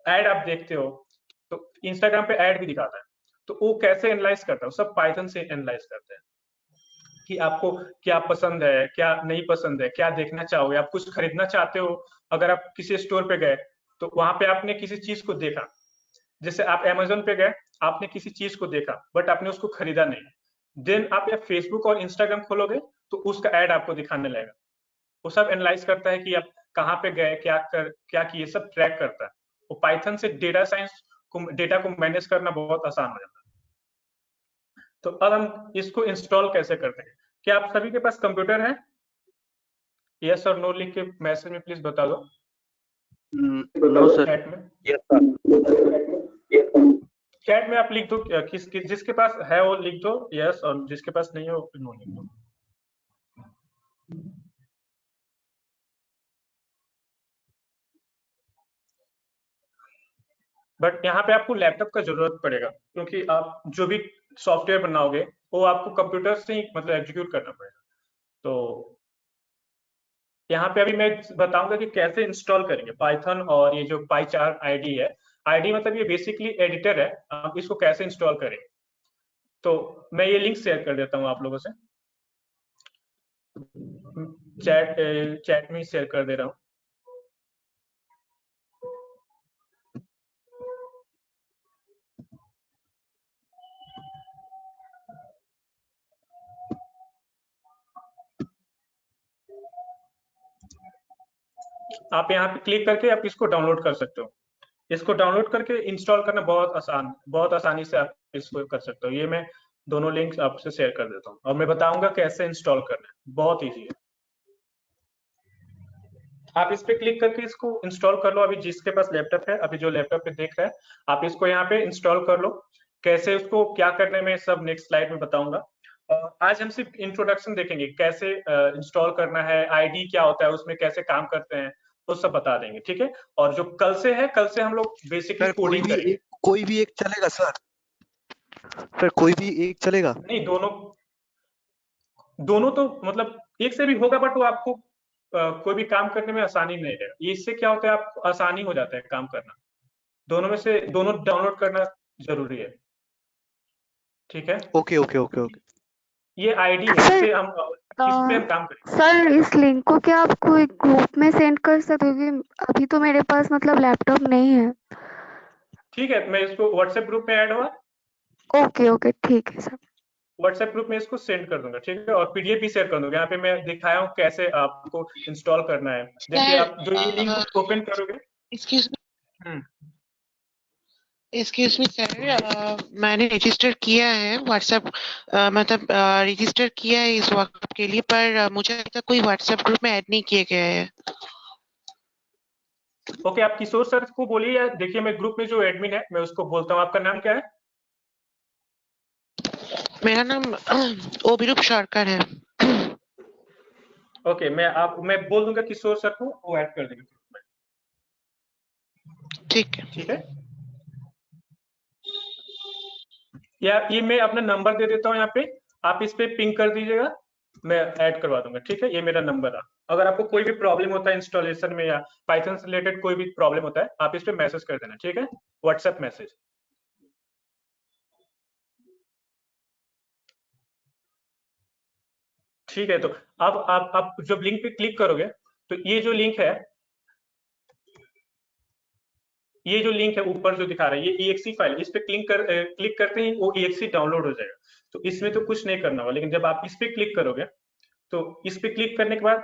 एड, आप देखते हो तो इंस्टाग्राम पे एड भी दिखाता है, तो वो कैसे एनालाइज करता है, सब पाइथन से एनालाइज करते हैं कि आपको क्या पसंद है, क्या नहीं पसंद है, क्या देखना चाहोगे, आप कुछ खरीदना चाहते हो। अगर आप किसी स्टोर पे गए तो वहां पे आपने किसी चीज को देखा, जैसे आप अमेजोन पे गए, आपने किसी चीज को देखा बट आपने उसको खरीदा नहीं, देन आप या फेसबुक और इंस्टाग्राम खोलोगे तो उसका एड आपको दिखाने लगेगा। वो सब एनालाइज करता है कि आप कहाँ पे गए, क्या किए, सब ट्रैक करता है। वो पाइथन से डेटा साइंस को, डेटा को मैनेज करना बहुत आसान हो जाता है। तो अब हम इसको इंस्टॉल कैसे करते हैं। क्या आप सभी के पास कंप्यूटर है? यस और नो लिख के मैसेज में प्लीज बता दो। No sir. चैट में, यस सर। चैट में आप लिख दो जिसके पास है वो लिख दो यस, और जिसके पास नहीं है वो नो लिख दो। बट यहाँ पे आपको लैपटॉप का जरूरत पड़ेगा, क्योंकि आप जो भी सॉफ्टवेयर बनाओगे वो आपको कंप्यूटर से ही मतलब एग्जीक्यूट करना पड़ेगा। तो यहाँ पे अभी मैं बताऊंगा कि कैसे इंस्टॉल करेंगे पाइथन, और ये जो पाईचार्ट आईडी है, आईडी मतलब ये बेसिकली एडिटर है, आप इसको कैसे इंस्टॉल करेंगे। तो मैं ये लिंक शेयर कर देता हूँ आप लोगों से, चैट में शेयर कर दे रहा हूँ। आप यहाँ पे क्लिक करके आप इसको डाउनलोड कर सकते हो। इसको डाउनलोड करके इंस्टॉल करना बहुत आसानी से आप इसको कर सकते हो। ये मैं दोनों लिंक्स आपसे शेयर कर देता हूँ और मैं बताऊंगा कैसे इंस्टॉल करना है, बहुत इजी है। आप इस पे क्लिक करके इसको इंस्टॉल कर लो। अभी जिसके पास लैपटॉप है, अभी जो लैपटॉप पे देख रहा है, आप इसको यहाँ पे इंस्टॉल कर लो। कैसे उसको क्या करने में सब नेक्स्ट स्लाइड में बताऊंगा। आज हम सिर्फ इंट्रोडक्शन देखेंगे, कैसे इंस्टॉल करना है, आईडी क्या होता है, उसमें कैसे काम करते हैं, वो सब बता देंगे, ठीक है। और जो कल से हम लोग बेसिकली कोडिंग करेंगे। कोई भी एक चलेगा सर? सर कोई भी एक चलेगा? नहीं, दोनों तो मतलब एक से भी होगा, बट वो आपको कोई भी काम करने में आसानी नहीं रहेगा। इससे क्या होता है, आपको आसानी हो जाता है काम करना। दोनों में से दोनों डाउनलोड करना जरूरी है, ठीक है। Okay okay okay okay. ये आईडी है, इससे हम इस पे हम काम करेंगे। सर इस लिंक को क्या आपको एक ग्रुप में सेंड कर सकते हो? क्योंकि अभी तो मेरे पास मतलब लैपटॉप नहीं है। ठीक है, मैं इसको व्हाट्सएप ग्रुप में ऐड हुआ। ओके ओके ठीक है सर। व्हाट्सएप ग्रुप में इसको सेंड कर दूंगा, ठीक है। और पीडीएफ भी शेयर कर दूंगा। यहाँ पे मैं दिखाया हूँ कैसे आपको इंस्टॉल करना है। जैसे आप जो ये लिंक ओपन करोगे। एक्सक्यूज मी सर, मैंने रजिस्टर किया है व्हाट्सएप, मतलब रजिस्टर किया है इस वक्त के लिए, पर मुझे अभी तक कोई व्हाट्सएप ग्रुप में ऐड नहीं किए गए हैं। ओके, आप किशोर सर को बोलिए, या देखिए मैं ग्रुप में जो एडमिन है मैं उसको बोलता हूँ। आपका नाम क्या है? मेरा नाम ओबिरूप सरकार है। ओके, मैं बोल दूंगा किशोर सर को, वो ऐड कर देंगे ग्रुप में। ठीक है ठीक है। या ये मैं अपना नंबर दे देता हूँ यहाँ पे, आप इस पे पिंग कर दीजिएगा, मैं ऐड करवा दूंगा, ठीक है। ये मेरा नंबर है। अगर आपको कोई भी प्रॉब्लम होता है इंस्टॉलेशन में या पाइथन से रिलेटेड कोई भी प्रॉब्लम होता है, आप इस पे मैसेज कर देना, ठीक है, व्हाट्सएप मैसेज। ठीक है। तो अब आप जब लिंक पे क्लिक करोगे तो ये जो लिंक है ऊपर जो दिखा रहा है, ये exe फाइल, इस पे क्लिक करते ही वो exe डाउनलोड हो जाएगा। तो इसमें तो कुछ नहीं करना होगा, लेकिन जब आप इस पे क्लिक करोगे तो इस पे क्लिक करने के बाद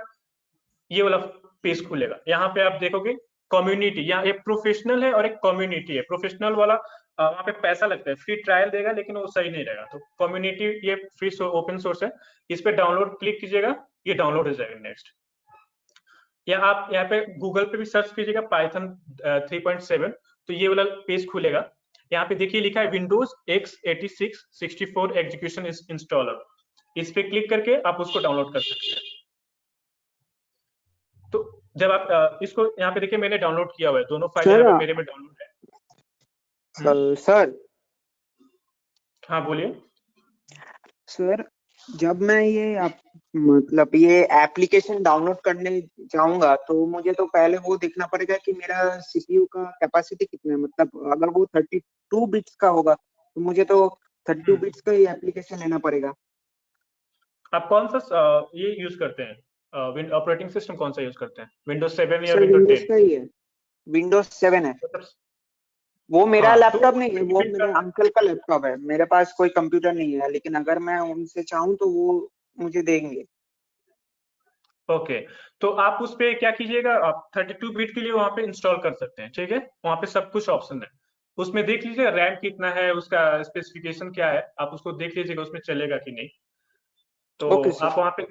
ये वाला पेज खुलेगा। यहाँ पे आप देखोगे कम्युनिटी, यहाँ एक प्रोफेशनल है और एक कम्युनिटी है। प्रोफेशनल वाला वहाँ पे पैसा लगता है, फ्री ट्रायल देगा, लेकिन वो सही नहीं रहेगा। तो कम्युनिटी ये फ्री ओपन सोर्स है, इस पे डाउनलोड क्लिक कीजिएगा, ये डाउनलोड हो जाएगा। नेक्स्ट, या आप यहाँ पे गूगल पे भी सर्च कीजिएगा पाइथन 3.7, तो ये वाला पेज खुलेगा। यहाँ पे देखिए लिखा है विंडोज x86 64 एग्जीक्यूशन इंस्टॉलर। इस पे क्लिक करके आप उसको डाउनलोड कर सकते हैं। तो जब आप इसको यहाँ पे देखिए, मैंने डाउनलोड किया हुआ है, दोनों फाइल यहाँ पे मेरे में डाउनलोड है। सर हाँ बोलिए सर, जब मैं मतलब ये एप्लीकेशन डाउनलोड करने जाऊंगा तो मुझे तो पहले वो देखना पड़ेगा कि मेरा सीपीयू का कैपेसिटी कितना है। मतलब अगर वो 32 बिट्स का होगा तो मुझे तो 32 बिट्स का ही एप्लीकेशन लेना पड़ेगा। आप कौन सा ये यूज करते हैं, ऑपरेटिंग सिस्टम कौन सा यूज करते हैं? विंडोज 7 या सर विंडोज विंडोज 10? का ही है, विंडोज 7 है। वो मेरा हाँ, लैपटॉप नहीं है, वो मेरे अंकल का लैपटॉप है। मेरे पास कोई कंप्यूटर नहीं है, लेकिन अगर मैं उनसे चाहूँ तो वो मुझे देंगे। ओके, तो आप उस पे क्या कीजिएगा, आप 32 बिट के लिए वहां पे इंस्टॉल कर सकते हैं, ठीक है। वहां पे सब कुछ ऑप्शन है, उसमें देख लीजिएगा रैम कितना है, उसका स्पेसिफिकेशन क्या है, आप उसको देख लीजिएगा उसमें चलेगा कि नहीं। तो आप वहां पे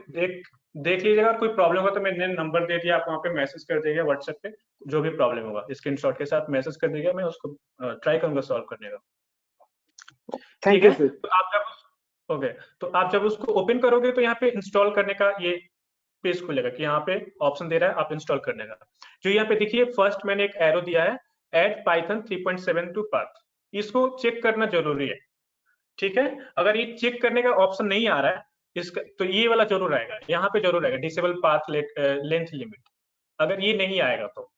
देख लीजिएगा। कोई प्रॉब्लम होगा तो मैंने नंबर दे दिया, आप वहां पे मैसेज कर दीजिएगा व्हाट्सएप पे, जो भी प्रॉब्लम होगा स्क्रीनशॉट के साथ मैसेज कर दीजिएगा, मैं उसको ट्राई करूंगा सॉल्व करने का। ठीक है। तो आप जब उसको ओपन करोगे तो यहाँ पे इंस्टॉल करने का ये पेज खुलेगा कि यहाँ पे ऑप्शन दे रहा है आप इंस्टॉल करने का। जो यहाँ पे देखिए फर्स्ट मैंने एक एरो दिया है, एड पाइथन 3.7 टू पाथ, इसको चेक करना जरूरी है। ठीक है, अगर ये चेक करने का ऑप्शन नहीं आ रहा है इसका, तो ये वाला जरूर आएगा, यहाँ पे जरूर आएगा डिसेबल पाथ लेंथ लिमिट। अगर ये नहीं आएगा तो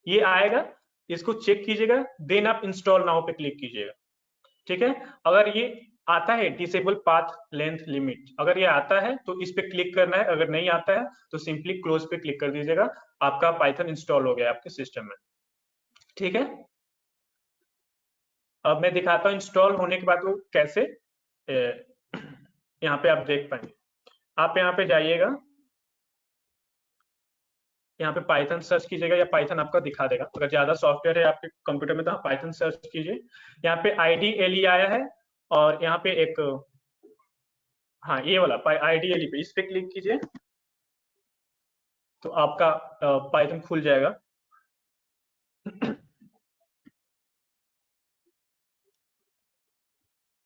ये आएगा, इसको चेक कीजिएगा, देन आप इंस्टॉल नाउ पे क्लिक कीजिएगा। ठीक है, अगर ये आता है डिसेबल पाथ लेंथ लिमिट, अगर ये आता है तो इस पे क्लिक करना है, अगर नहीं आता है तो सिंपली क्लोज पे क्लिक कर दीजिएगा, आपका पाइथन इंस्टॉल हो गया आपके सिस्टम में। ठीक है, अब मैं दिखाता हूँ इंस्टॉल होने के बाद वो कैसे यहाँ पे आप देख पाएंगे। आप यहाँ पे जाइएगा, यहाँ पे पाइथन सर्च कीजिएगा या पाइथन आपका दिखा देगा। अगर ज्यादा सॉफ्टवेयर है आपके कंप्यूटर में तो आप पाइथन सर्च कीजिए। यहाँ पे IDLE आया है और यहाँ पे एक, हाँ ये वाला IDLE पे इस पे क्लिक कीजिए तो आपका पाइथन खुल जाएगा।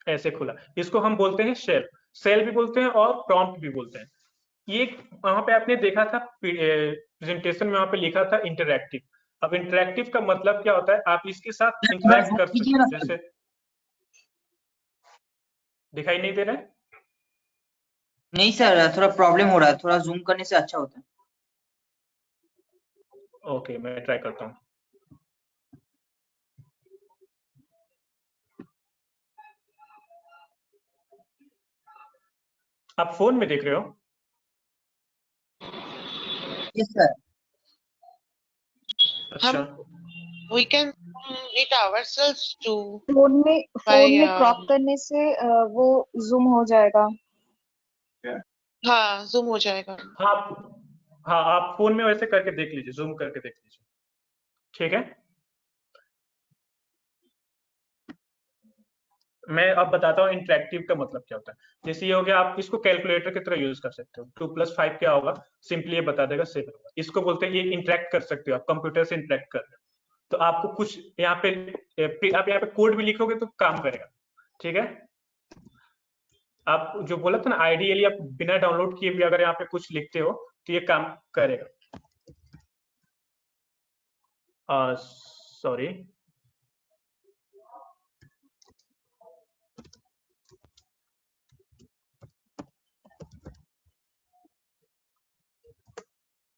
ऐसे खुला, इसको हम बोलते हैं शेल, शेल भी बोलते हैं और प्रॉम्प्ट भी बोलते हैं। ये वहां पे आपने देखा था प्रेजेंटेशन में, वहां पे लिखा था इंटरैक्टिव। अब इंटरैक्टिव का मतलब क्या होता है, आप इसके साथ इंटरैक्ट कर सकते हैं। जैसे दिखाई नहीं दे रहा है? नहीं सर, थोड़ा प्रॉब्लम हो रहा है, थोड़ा जूम करने से अच्छा होता है। ओके, मैं ट्राई करता हूँ। आप फोन में देख रहे हो? Yes sir. अच्छा, we can it ourselves too phone में by क्रॉप करने से वो जूम हो जाएगा। हाँ जूम हो जाएगा। हाँ आप फोन में वैसे करके देख लीजिए, जूम करके देख लीजिए। ठीक है, मैं अब बताता हूँ इंटरैक्टिव का मतलब क्या होता है। जैसे ये हो गया, आप इसको कैलकुलेटर की तरह यूज कर सकते हो। 2 + 5 क्या होगा, सिंपली ये बता देगा 7 होगा। इसको बोलते हैं ये इंटरैक्ट कर सकते हो, आप कंप्यूटर से इंटरैक्ट कर रहे हो। तो आपको कुछ यहाँ पे आप यहाँ पे कोड भी लिखोगे तो काम करेगा। ठीक है, आप जो बोला था ना IDLE, आप बिना डाउनलोड किए भी अगर यहाँ पे कुछ लिखते हो तो ये काम करेगा। सॉरी,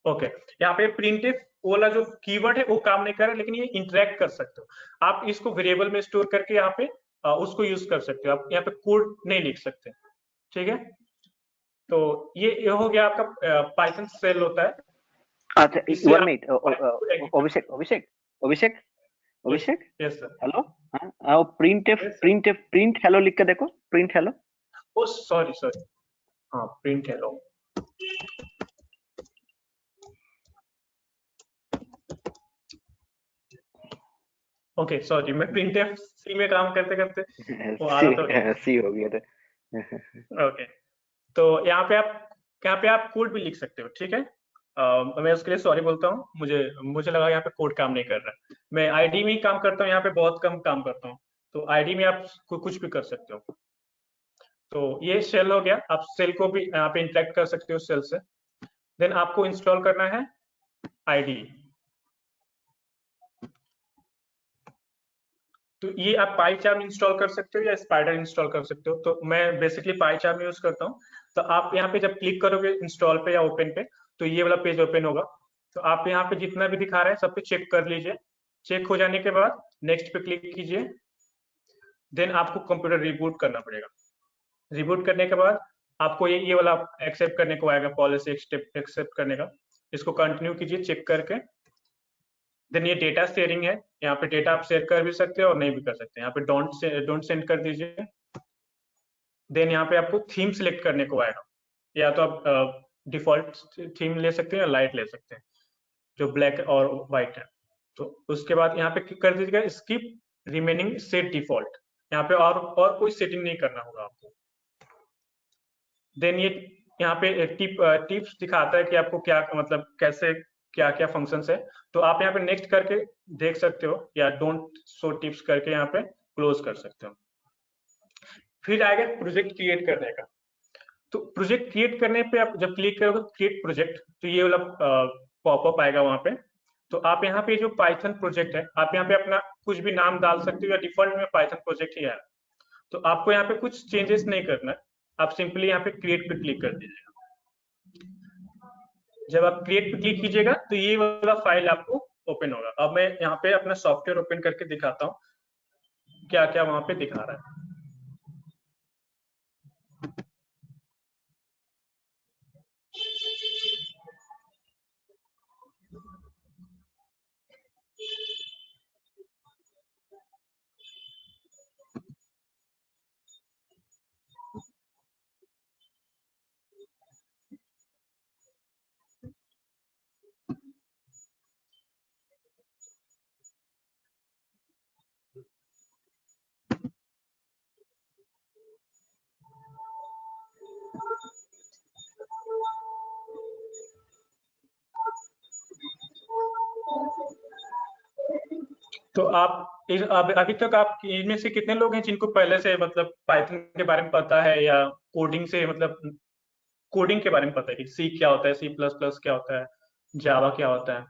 ओके, यहाँ पे प्रिंटफ वाला जो कीवर्ड है वो काम नहीं कर रहा, लेकिन ये इंटरैक्ट कर सकते हो। आप इसको वेरिएबल में स्टोर करके यहाँ पे उसको यूज कर सकते हो, आप यहाँ पे कोड नहीं लिख सकते। ठीक है, तो ये हो गया आपका पाइथन शेल होता है। अच्छा, 1 मिनट, अभिषेक यस सर। हेलो, हाँ प्रिंट हेलो लिख के देखो, प्रिंट हेलो। ओ सॉरी, हाँ प्रिंट हेलो। ओके सॉरी, मैं प्रिंटफ सी में काम करते करते वो आदत हो गया। सी हो गया था। ओके, तो यहाँ पे आप कोड भी लिख सकते हो। ठीक है, मैं उसके लिए सॉरी बोलता हूँ, मुझे लगा यहाँ पे कोड काम नहीं कर रहा है। मैं ID में ही काम करता हूँ, यहाँ पे बहुत कम काम करता हूँ, तो ID में आप कुछ भी कर सकते हो। तो ये शेल हो गया, आप शेल को भी यहाँ पे इंटरेक्ट कर सकते हो शेल से। देन आपको इंस्टॉल करना है IDE। तो ये आप पाईचार्म इंस्टॉल कर सकते हो या स्पाइडर इंस्टॉल कर सकते हो। तो मैं बेसिकली पाईचार्म यूज करता हूँ। तो आप यहाँ पे जब क्लिक करोगे इंस्टॉल पे या ओपन पे, तो ये वाला पेज ओपन होगा। तो आप यहाँ पे जितना भी दिखा रहा है सब पे चेक कर लीजिए। चेक हो जाने के बाद नेक्स्ट पे क्लिक कीजिए। देन आपको कंप्यूटर रिबूट करना पड़ेगा। रिबूट करने के बाद आपको ये वाला एक्सेप्ट करने को आएगा, पॉलिसी एक्सेप्ट करने का। इसको कंटिन्यू कीजिए चेक करके। देन ये डेटा शेयरिंग है, यहाँ पे डेटा आप शेयर कर भी सकते हो और नहीं भी कर सकते। यहाँ पे डोंट सेंड कर दीजिए। देन यहाँ पे आपको थीम सिलेक्ट करने को आएगा, या तो आप डिफॉल्ट थीम ले सकते हैं या लाइट ले सकते हैं, जो ब्लैक और व्हाइट है। तो उसके बाद यहाँ पे क्लिक कर दीजिएगा स्किप रिमेनिंग सेट डिफॉल्ट। यहाँ पे और कोई सेटिंग नहीं करना होगा आपको। देन ये यहाँ पे टिप्स दिखाता है कि आपको क्या मतलब कैसे क्या क्या फंक्शंस है। तो आप यहाँ पे नेक्स्ट करके देख सकते हो या डोंट शो टिप्स करके यहाँ पे क्लोज कर सकते हो। फिर आएगा प्रोजेक्ट क्रिएट करने का। तो प्रोजेक्ट क्रिएट करने पे आप जब क्लिक करोगे क्रिएट प्रोजेक्ट, तो ये वाला पॉपअप आएगा वहां पे। तो आप यहाँ पे जो पाइथन प्रोजेक्ट है, आप यहाँ पे अपना कुछ भी नाम डाल सकते हो या डिफॉल्ट में पाइथन प्रोजेक्ट ही है। तो आपको यहाँ पे कुछ चेंजेस नहीं करना है, आप सिंपली यहाँ पे क्रिएट पे क्लिक कर दीजिएगा। जब आप क्रिएट पे क्लिक कीजिएगा तो ये वाला फाइल आपको ओपन होगा। अब मैं यहाँ पे अपना सॉफ्टवेयर ओपन करके दिखाता हूँ क्या क्या वहां पे दिखा रहा है। तो आप अभी तक आप इनमें से कितने लोग हैं जिनको पहले से मतलब पाइथन के बारे में पता है या कोडिंग से मतलब कोडिंग के बारे में पता है कि सी क्या होता है, सी प्लस प्लस क्या होता है, जावा क्या होता है?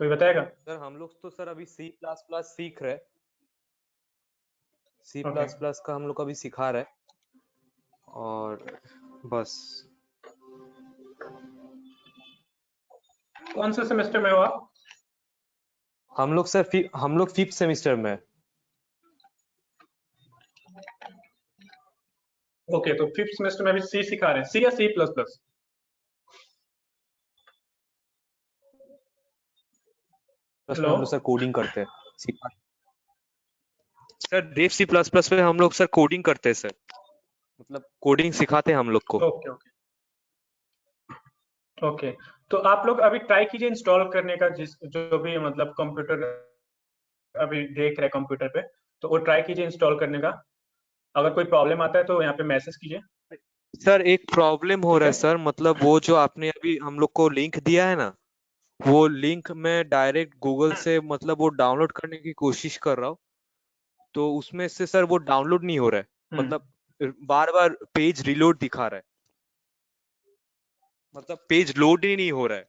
कोई बताएगा? सर हम लोग तो सर अभी सी प्लस प्लस सीख रहे, सी ओके। प्लस प्लस का हम लोग अभी सिखा रहे और बस। कौन से सेमेस्टर में हो आप? हम लोग सर हम लोग 5th सेमेस्टर में हैं। ओके, तो 5th सेमेस्टर में अभी सी सिखा रहे हैं, सी या सी प्लस प्लस? प्लस में हेलो? हम लोग सर कोडिंग करते हैं। Sir Dev C plus plus में हम लोग सर कोडिंग करते हैं सर, मतलब कोडिंग सिखाते हैं हम लोग को। Okay okay okay. तो आप लोग अभी ट्राई कीजिए इंस्टॉल करने का, जो भी मतलब कंप्यूटर अभी देख रहे हैं कंप्यूटर पे, तो वो ट्राई कीजिए इंस्टॉल करने का। अगर कोई प्रॉब्लम आता है तो यहाँ पे मैसेज कीजिए। सर एक प्रॉब्लम हो रहा है ठीक है? सर, मतलब वो जो आपने अभी हम लोग को लिंक दिया है ना, वो लिंक मैं डायरेक्ट गूगल से मतलब वो डाउनलोड करने की कोशिश कर रहा हूँ, तो उसमें से सर वो डाउनलोड नहीं हो रहा है, मतलब बार बार पेज रिलोड दिखा रहा है, मतलब पेज लोड ही नहीं हो रहा है।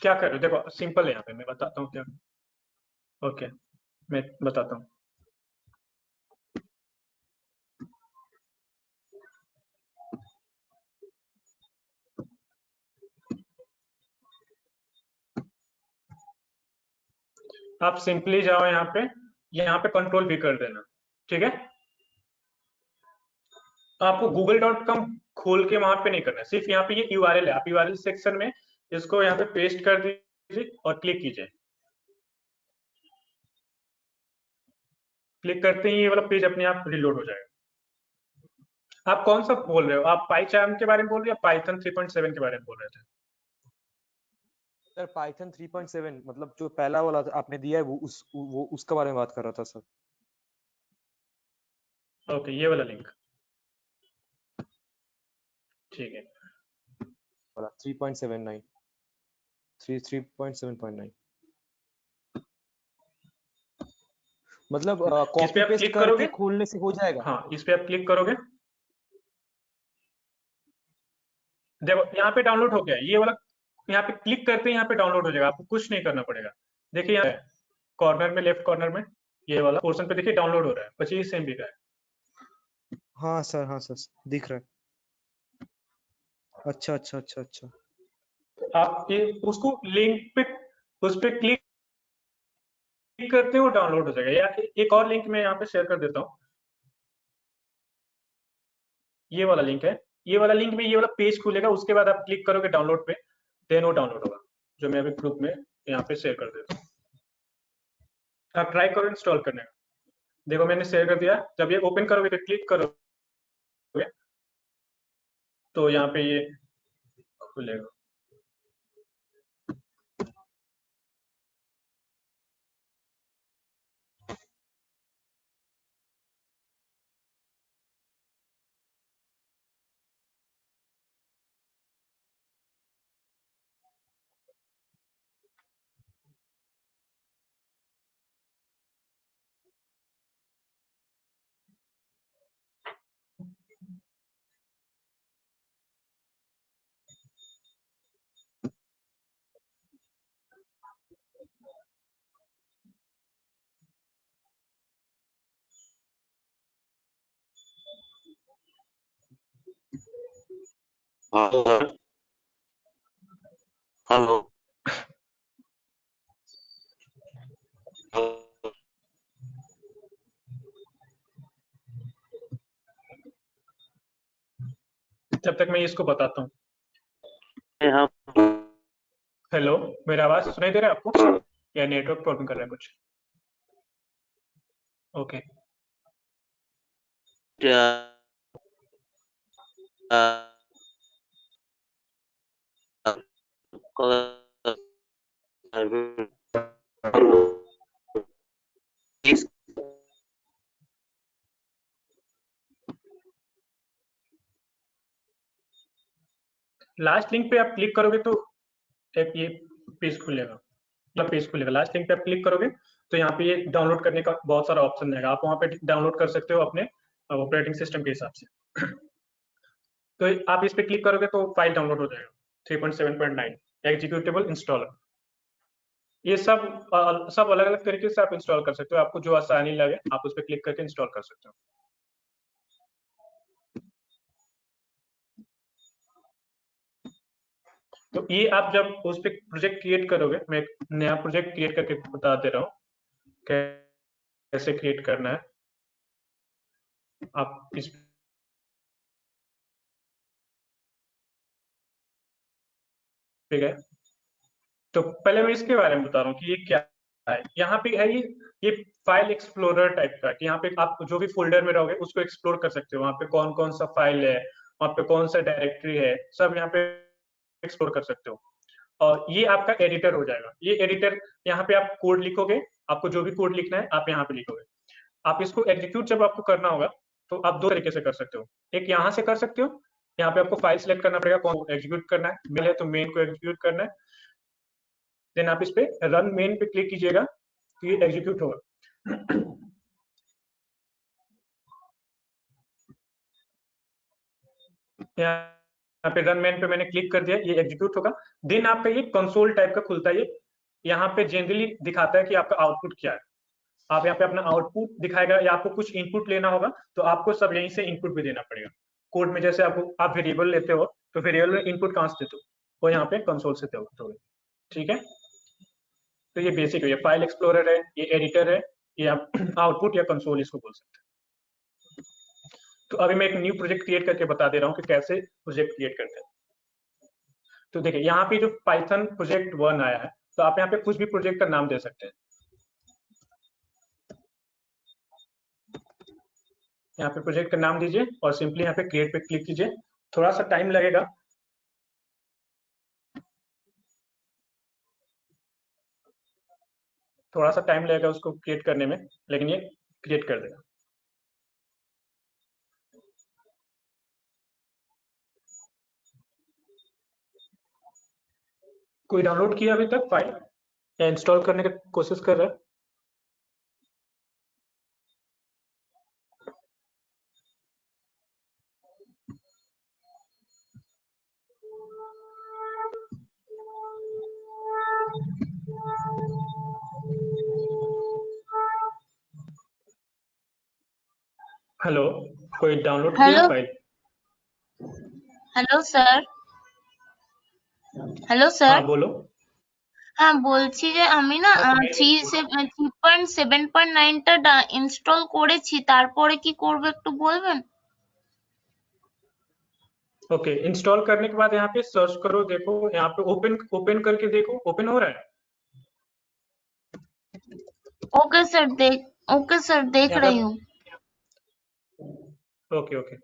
क्या कर रहे हो? देखो सिंपल है, यहाँ पे मैं बताता हूँ क्या। ओके, मैं बताता हूँ। आप सिंपली जाओ यहाँ पे कंट्रोल भी कर देना, ठीक है? आपको google.com खोल के वहां पे नहीं करना है, सिर्फ यहाँ पे ये URL है, आप URL सेक्शन में इसको यहाँ पे पेस्ट कर दीजिए और क्लिक कीजिए। क्लिक करते ही ये वाला पेज अपने आप रिलोड हो जाएगा। आप कौन सा बोल रहे हो? आप पाईचार्म के बारे में बोल रहे हो या पाइथन 3.7 के बारे में बोल रहे थे? सर पाइथन 3.7 मतलब जो पहला वाला आपने दिया है वो उसका बारे में बात कर रहा था सर। ओके, ये वाला लिंक, ठीक है। वाला 3.79 3.7.9 मतलब इस कॉपी पे आप पेस्ट क्लिक करके करोगे? खोलने से हो जाएगा? हाँ, इस पे आप क्लिक करोगे, देखो यहाँ पे डाउनलोड हो गया ये वाला। यहाँ पे क्लिक करते ही यहाँ पे डाउनलोड हो जाएगा, आपको कुछ नहीं करना पड़ेगा। देखिए यहाँ कॉर्नर में, लेफ्ट कॉर्नर में ये वाला पोर्शन पे देखिए डाउनलोड हो रहा है, 25 MB का है। हाँ सर दिख रहा है। अच्छा अच्छा अच्छा अच्छा। आप ये उसको लिंक पे, उस पे क्लिक करते हो डाउनलोड हो जाएगा। या एक और लिंक मैं यहाँ पे शेयर कर देता हूँ, ये वाला लिंक है। ये वाला लिंक में ये वाला पेज खुलेगा, उसके बाद आप क्लिक करोगे डाउनलोड पे, देन वो डाउनलोड होगा, जो मैं अभी ग्रुप में यहाँ पे शेयर कर देता हूँ। आप ट्राई करो इंस्टॉल करने का। देखो मैंने शेयर कर दिया, जब ये ओपन करोगे तो क्लिक करोगे तो यहाँ पे ये खुलेगा। हेलो जब तक मैं इसको बताता हूँ। हाँ हेलो, मेरा आवाज सुनाई दे रहा है आपको या नेटवर्क प्रॉब्लम कर रहा है कुछ? ओके, लास्ट लिंक पे आप क्लिक करोगे तो एक ये पेज खुलेगा, लास्ट लिंक पे आप क्लिक करोगे तो यहाँ पे ये डाउनलोड करने का बहुत सारा ऑप्शन रहेगा, आप वहाँ पे डाउनलोड कर सकते हो अपने ऑपरेटिंग सिस्टम के हिसाब से। तो आप इस पे क्लिक करोगे तो फाइल डाउनलोड हो जाएगा 3.7.9 एग्जीक्यूटेबल इंस्टॉलर। ये सब सब अलग अलग तरीके से आप इंस्टॉल कर सकते हो, आपको जो आसानी लगे आप उस पर क्लिक करके इंस्टॉल कर सकते हो। तो ये आप जब उस पर प्रोजेक्ट क्रिएट करोगे, मैं एक नया प्रोजेक्ट क्रिएट करके बता दे रहा हूँ कैसे क्रिएट करना है। आप इस पे गए तो पहले मैं इसके बारे में बता रहा हूँ कि ये क्या है। यहाँ पे है ये फाइल एक्सप्लोरर टाइप का, कि यहाँ पे आप जो भी फोल्डर में रहोगे उसको एक्सप्लोर कर सकते हो, वहाँ पे कौन कौन सा फाइल है, वहाँ पे कौन सा डायरेक्टरी है, सब यहाँ पे एक्सप्लोर कर सकते हो। और ये आपका एडिटर हो जाएगा। ये एडिटर, यहाँ पे आप कोड लिखोगे, आपको जो भी कोड लिखना है आप यहाँ पे लिखोगे। आप इसको एग्जीक्यूट जब आपको करना होगा तो आप दो तरीके से कर सकते हो। एक यहाँ से कर सकते हो, यहाँ पे आपको फाइल सेलेक्ट करना पड़ेगा कौन एग्जीक्यूट करना है, मेल है तो मेन को एग्जीक्यूट करना है। देन आप इस पे रन मेन पे क्लिक कीजिएगा तो ये एग्जीक्यूट होगा। यहाँ पे रन मेन पे मैंने क्लिक कर दिया, ये एग्जीक्यूट होगा। देन आपका ये कंसोल टाइप का खुलता है। यहाँ पे जनरली दिखाता है कि आपका आउटपुट क्या है। आप यहाँ पे अपना आउटपुट दिखाएगा या आपको कुछ इनपुट लेना होगा तो आपको सब यहीं से इनपुट भी देना पड़ेगा। कोड में जैसे आप वेरिएबल लेते हो तो वेरिएबल में इनपुट कहाँ से देते हो, वो यहाँ पे कंसोल से दोगे। ठीक है, तो ये बेसिक है, ये फाइल एक्सप्लोरर है, ये एडिटर है, ये आप आउटपुट या कंसोल इसको बोल सकते हैं। तो अभी मैं एक न्यू प्रोजेक्ट क्रिएट करके बता दे रहा हूँ कि कैसे प्रोजेक्ट क्रिएट करते हैं। तो देखिए यहाँ पे जो पाइथन प्रोजेक्ट 1 आया है, तो आप यहाँ पे कुछ भी प्रोजेक्ट का नाम दे सकते हैं। यहाँ पे प्रोजेक्ट का नाम दीजिए और सिंपली यहाँ पे क्रिएट पे क्लिक कीजिए। थोड़ा सा टाइम लगेगा, उसको क्रिएट करने में, लेकिन ये क्रिएट कर देगा। कोई डाउनलोड किया अभी तक फाइल या इंस्टॉल करने की कोशिश कर रहा है? हेलो, कोई डाउनलोड किया hello file? Hello sir hello sir हाँ बोलो। হ্যাঁ বলছি যে আমি না हाँ, सुनाई 3.7.9টা ইনস্টল করেছি, তারপরে কি করব একটু বলবেন? ओके, इंस्टॉल करने के बाद यहाँ पे सर्च करो, देखो यहाँ पे ओपन करके देखो, ओपन हो रहा है। ओके सर देख यहाँ पे रही हूँ। ओके ओके,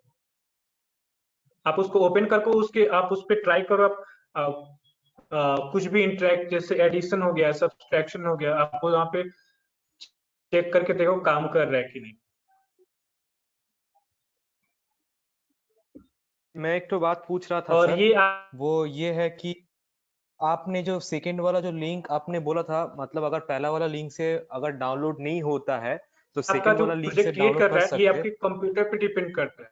आप उसको ओपन करके उसके आप उस पर ट्राई करो। आप कुछ भी इंटरेक्ट, जैसे एडिशन हो गया, सब्सट्रैक्शन हो गया, आपको वहाँ पे चेक करके देखो काम कर रहा है कि नहीं। मैं एक तो बात पूछ रहा था और सर, ये वो ये है कि आपने जो सेकंड वाला जो लिंक आपने बोला था, मतलब अगर पहला वाला लिंक से अगर डाउनलोड नहीं होता है तो आपका सेकंड जो वाला लिंक प्रोजेक्ट से क्रिएट डाउनलोड कर कर रहा है ये सकते हैं? आपके कंप्यूटर पे डिपेंड करता है।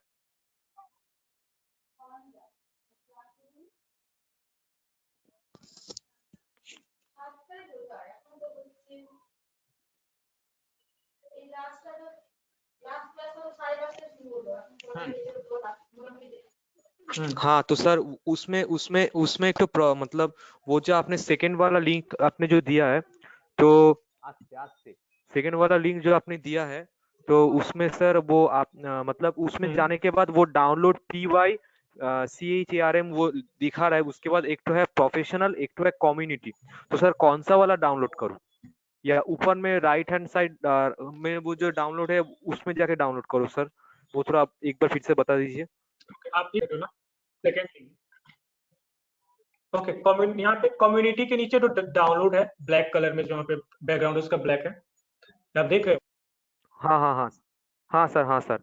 हाँ तो सर उसमें उसमें उसमें एक तो मतलब वो जो आपने सेकंड वाला लिंक आपने जो दिया है, तो सेकंड वाला लिंक जो आपने दिया है, तो उसमें सर वो आप मतलब उसमें जाने के बाद वो डाउनलोड PYCHARM वो दिखा रहा है, उसके बाद एक तो है प्रोफेशनल, एक तो है कम्युनिटी। तो सर कौन सा वाला डाउनलोड करूँ, या ऊपर में राइट हैंड साइड में वो जो डाउनलोड है उसमें जाके डाउनलोड करो सर? वो थोड़ा आप एक बार फिर से बता दीजिए। आप ये करो ना, सेकंड लिंक। ओके, यहाँ पे कम्युनिटी के नीचे जो डाउनलोड है ब्लैक कलर में, जो यहाँ पे बैकग्राउंड उसका ब्लैक है, आप देख रहे हो? हाँ हाँ हाँ हाँ सर, हाँ सर,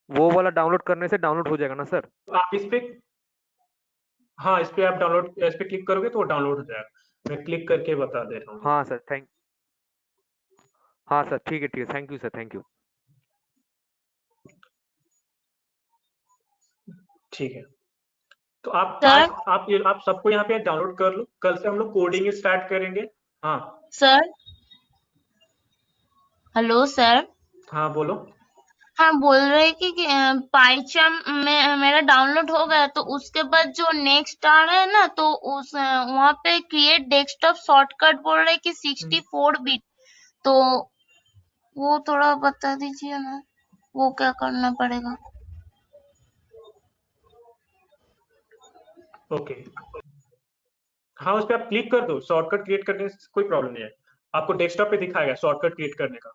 वो वाला डाउनलोड करने से डाउनलोड हो जाएगा ना सर? तो आप इस पे, हाँ इस पे आप डाउनलोड, इस पे क्लिक करोगे तो वो डाउनलोड हो जाएगा। मैं क्लिक करके बता दे रहा हूँ। हाँ सर हाँ सर, ठीक है, thank you sir, thank you. ठीक है, तो आप आज आप सबको यहाँ पे डाउनलोड कर लो, कल से हम लोग कोडिंग स्टार्ट करेंगे। हाँ सर, हेलो सर। हाँ बोलो। हाँ, बोल रहे कि पाइचाम में मेरा डाउनलोड हो गया, तो उसके बाद जो नेक्स्ट आ रहा है ना, तो उस वहाँ पे क्रिएट डेस्कटॉप शॉर्टकट बोल रहे कि 64 बिट, तो वो थोड़ा बता दीजिए ना, वो क्या करना पड़ेगा? ओके, हाँ उस पर आप क्लिक कर दो, शॉर्टकट क्रिएट करने से कोई प्रॉब्लम नहीं है, आपको डेस्कटॉप पे दिखाएगा शॉर्टकट क्रिएट करने का।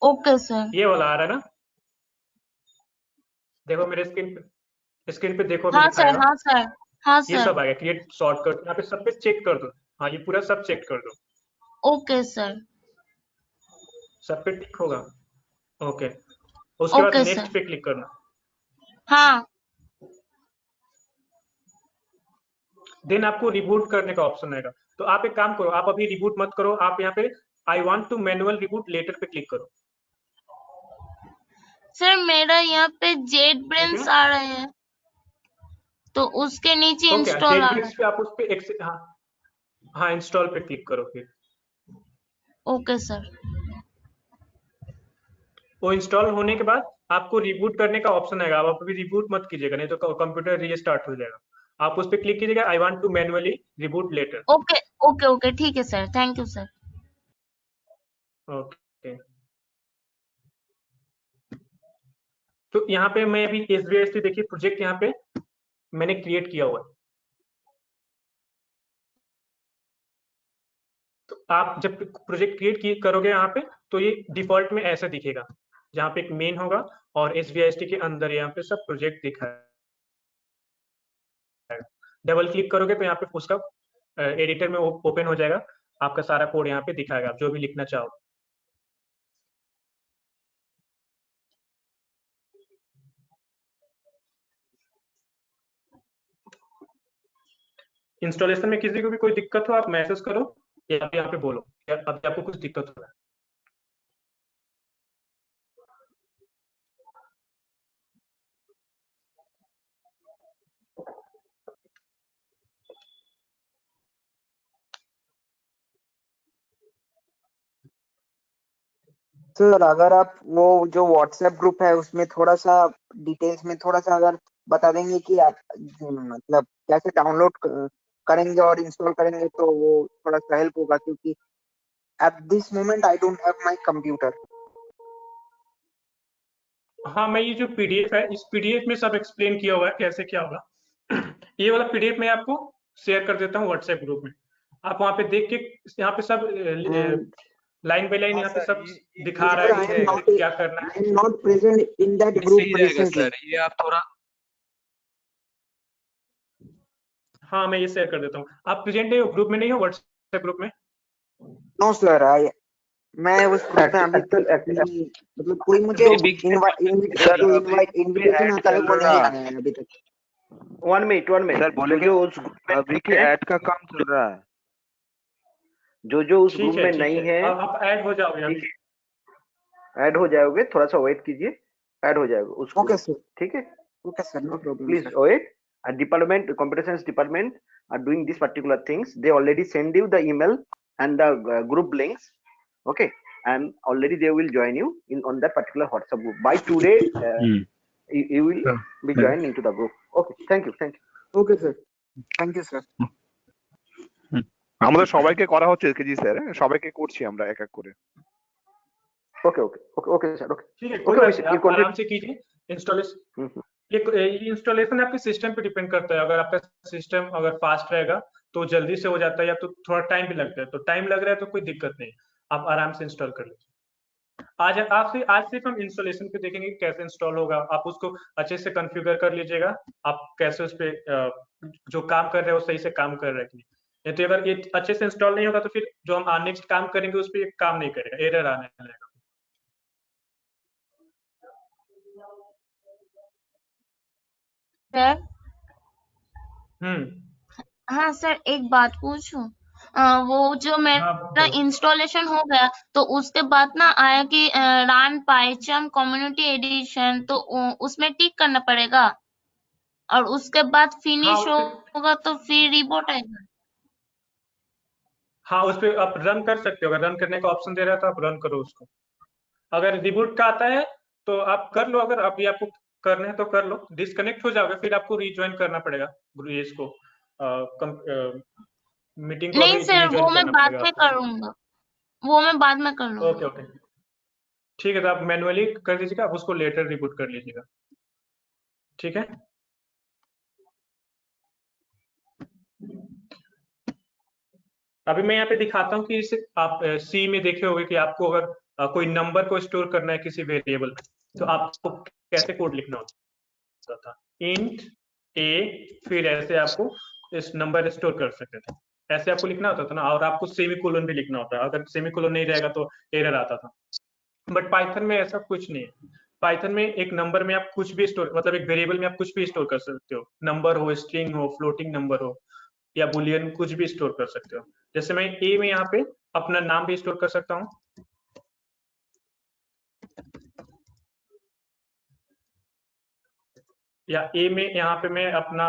Okay sir. ये वाला आ रहा है ना, देखो मेरे स्क्रीन पे देखो, अभी हाँ सर, दिखाएगा। हाँ सर, हाँ ये सर। सब आएगा, क्रिएट शॉर्टकट, यहाँ पे सब पे चेक कर दो। हाँ ये पूरा सब चेक कर दो। Okay sir. सब पे टिक होगा। ओके, उसके बाद ओके नेक्स्ट सर। पे क्लिक करना। हाँ देन आपको रिबूट करने का ऑप्शन आएगा, तो आप एक काम करो, आप अभी रिबूट मत करो, आप यहाँ पे I want to manual reboot later पे क्लिक करो। सर, मेरा यहाँ पे जेट ब्रेन्स आ रहे हैं, तो उसके नीचे ओके, इंस्टॉल आ रहा जेटब्रेक्स पे आप उस पे हाँ इंस्टॉल पे क्लिक करो फिर। है। Okay sir. वो इंस्टॉल होने के बाद आपको रिबूट करने का ऑप्शन आएगा, आप अभी रिबूट मत कीजिएगा, नहीं तो कंप्यूटर रीस्टार्ट हो जाएगा। आप उस पर क्लिक कीजिएगा, I want to manually reboot later. Okay okay okay, ठीक है sir, thank you sir. Okay, तो यहाँ पे मैं अभी SVIST देखिए प्रोजेक्ट यहाँ पे मैंने क्रिएट किया हुआ है। तो आप जब प्रोजेक्ट क्रिएट करोगे यहाँ पे, तो ये डिफॉल्ट में ऐसा दिखेगा, जहाँ पे एक मेन होगा और SVIST के अंदर यहाँ पे सब प्रोजेक्ट दिखाएगा। डबल क्लिक करोगे तो यहाँ पे उसका एडिटर में ओपन हो जाएगा, आपका सारा कोड यहाँ पे दिखाएगा, आप जो भी लिखना चाहो। इंस्टॉलेशन में किसी को भी कोई दिक्कत हो आप मैसेज करो, या यहाँ पे बोलो अभी आपको कुछ दिक्कत हो रहा है। सर अगर आप वो जो व्हाट्सएप ग्रुप है उसमें थोड़ा सा डिटेल्स में थोड़ा सा अगर बता देंगे कि आप मतलब कैसे डाउनलोड करेंगे और इंस्टॉल करेंगे, तो वो थोड़ा सा हेल्प होगा, क्योंकि at this moment I don't have my computer. हाँ, मैं ये जो PDF है, इस PDF में सब एक्सप्लेन किया हुआ है कैसे क्या होगा। ये वाला PDF मैं आपको शेयर कर देता हूँ व्हाट्सएप ग्रुप में, आप वहाँ पे देख के यहाँ पे सब लाइन बाय लाइन यहाँ पे सब दिखा रहा है कि क्या करना है। I am not present in that group recently. Sir ये आप थोड़ा, हाँ मैं ये शेयर कर देता हूँ, आप प्रेजेंट नहीं हो, ग्रुप में नहीं हो, व्हाट्सएप ग्रुप में? नो सर, मैं उस ग्रुप में अभी तक नहीं, मतलब कोई मुझे इनविटेशन आता है वो नहीं आया है अभी तक। 1 मिनट सर बोलेंगे उस अभी के ऐड का काम चल रहा है। जो उस ग्रुप में नहीं है, आप ऐड हो जाओगे, ऐड हो जाओगे, थोड़ा सा वेट कीजिए, ऐड हो जाएगा उसको। ओके सर, ठीक है, okay sir, no problem. Please wait. Department, computer science department are doing these particular things. They already send you the email and the group links, okay, and already they will join you in on that particular WhatsApp group by today. You will be joined into the group. Okay, thank you. Okay sir, thank you sir. আমাদের সবাইকে করা হচ্ছে KG sir, সবাইকে করছি আমরা এক এক করে। ओके सर, ओके ठीक है, कोई बात नहीं, आप आराम से कीजिए इंस्टॉलेशन। ये इंस्टॉलेशन आपके सिस्टम पे डिपेंड करता है। अगर आपका सिस्टम अगर फास्ट रहेगा तो जल्दी से हो जाता है, या तो थोड़ा टाइम भी लगता है। तो टाइम लग रहा है तो कोई दिक्कत नहीं, आप आराम से इंस्टॉल कर लीजिए। आज सिर्फ हम इंस्टॉलेशन पे देखेंगे कि कैसे इंस्टॉल होगा। आप उसको अच्छे से कॉन्फ़िगर कर लीजिएगा, आप कैसे उस पे जो काम कर रहे हैं वो सही से काम कर रहे हैं कि नहीं। नहीं तो अगर ये अच्छे से इंस्टॉल नहीं होगा तो फिर जो हम नेक्स्ट काम करेंगे उस पर काम नहीं करेगा, एरर आने लगेगा। सर हम्म, हाँ सर, एक बात पूछूं? वो जो मेरा इंस्टॉलेशन हो गया तो उसके बाद ना आया कि रान पाइचम कम्युनिटी एडिशन, तो उसमें टिक करना पड़ेगा और उसके बाद फिनिश होगा तो फिर रिपोर्ट आएगा। हाँ, उस पे आप रन कर सकते हो। अगर रन करने का ऑप्शन दे रहा है तो आप रन करो उसको। अगर रिबूट का आता है तो आप कर लो, अगर अभी आपको करना है तो कर लो। डिस्कनेक्ट हो जाओगे फिर आपको रिज्वाइन करना पड़ेगा इसको, मीटिंग को। नहीं सर, वो मैं बाद में करूंगा, वो मैं बाद में कर लूंगा। ओके, ठीक है, तो आप मैनुअली कर दीजिएगा, आप उसको लेटर रिबूट कर लीजिएगा, ठीक है। अभी मैं यहाँ पे दिखाता हूँ कि इसे आप सी में देखे होंगे कि आपको अगर कोई नंबर को स्टोर करना है किसी वेरिएबल में तो आपको कैसे कोड लिखना होता था। इंट ए, फिर ऐसे आपको इस नंबर स्टोर कर सकते थे, ऐसे आपको लिखना होता था ना। और आपको सेमीकोलन भी लिखना होता है, अगर सेमीकोलन नहीं रहेगा तो एरर आता था। बट पाइथन में ऐसा कुछ नहीं है। पाइथन में एक नंबर में आप कुछ भी स्टोर, मतलब एक वेरिएबल में आप कुछ भी स्टोर कर सकते हो। नंबर हो, स्ट्रिंग हो, फ्लोटिंग नंबर हो या बुलियन, कुछ भी स्टोर कर सकते हो। जैसे मैं ए में यहाँ पे अपना नाम भी स्टोर कर सकता हूँ, या ए में यहाँ पे मैं अपना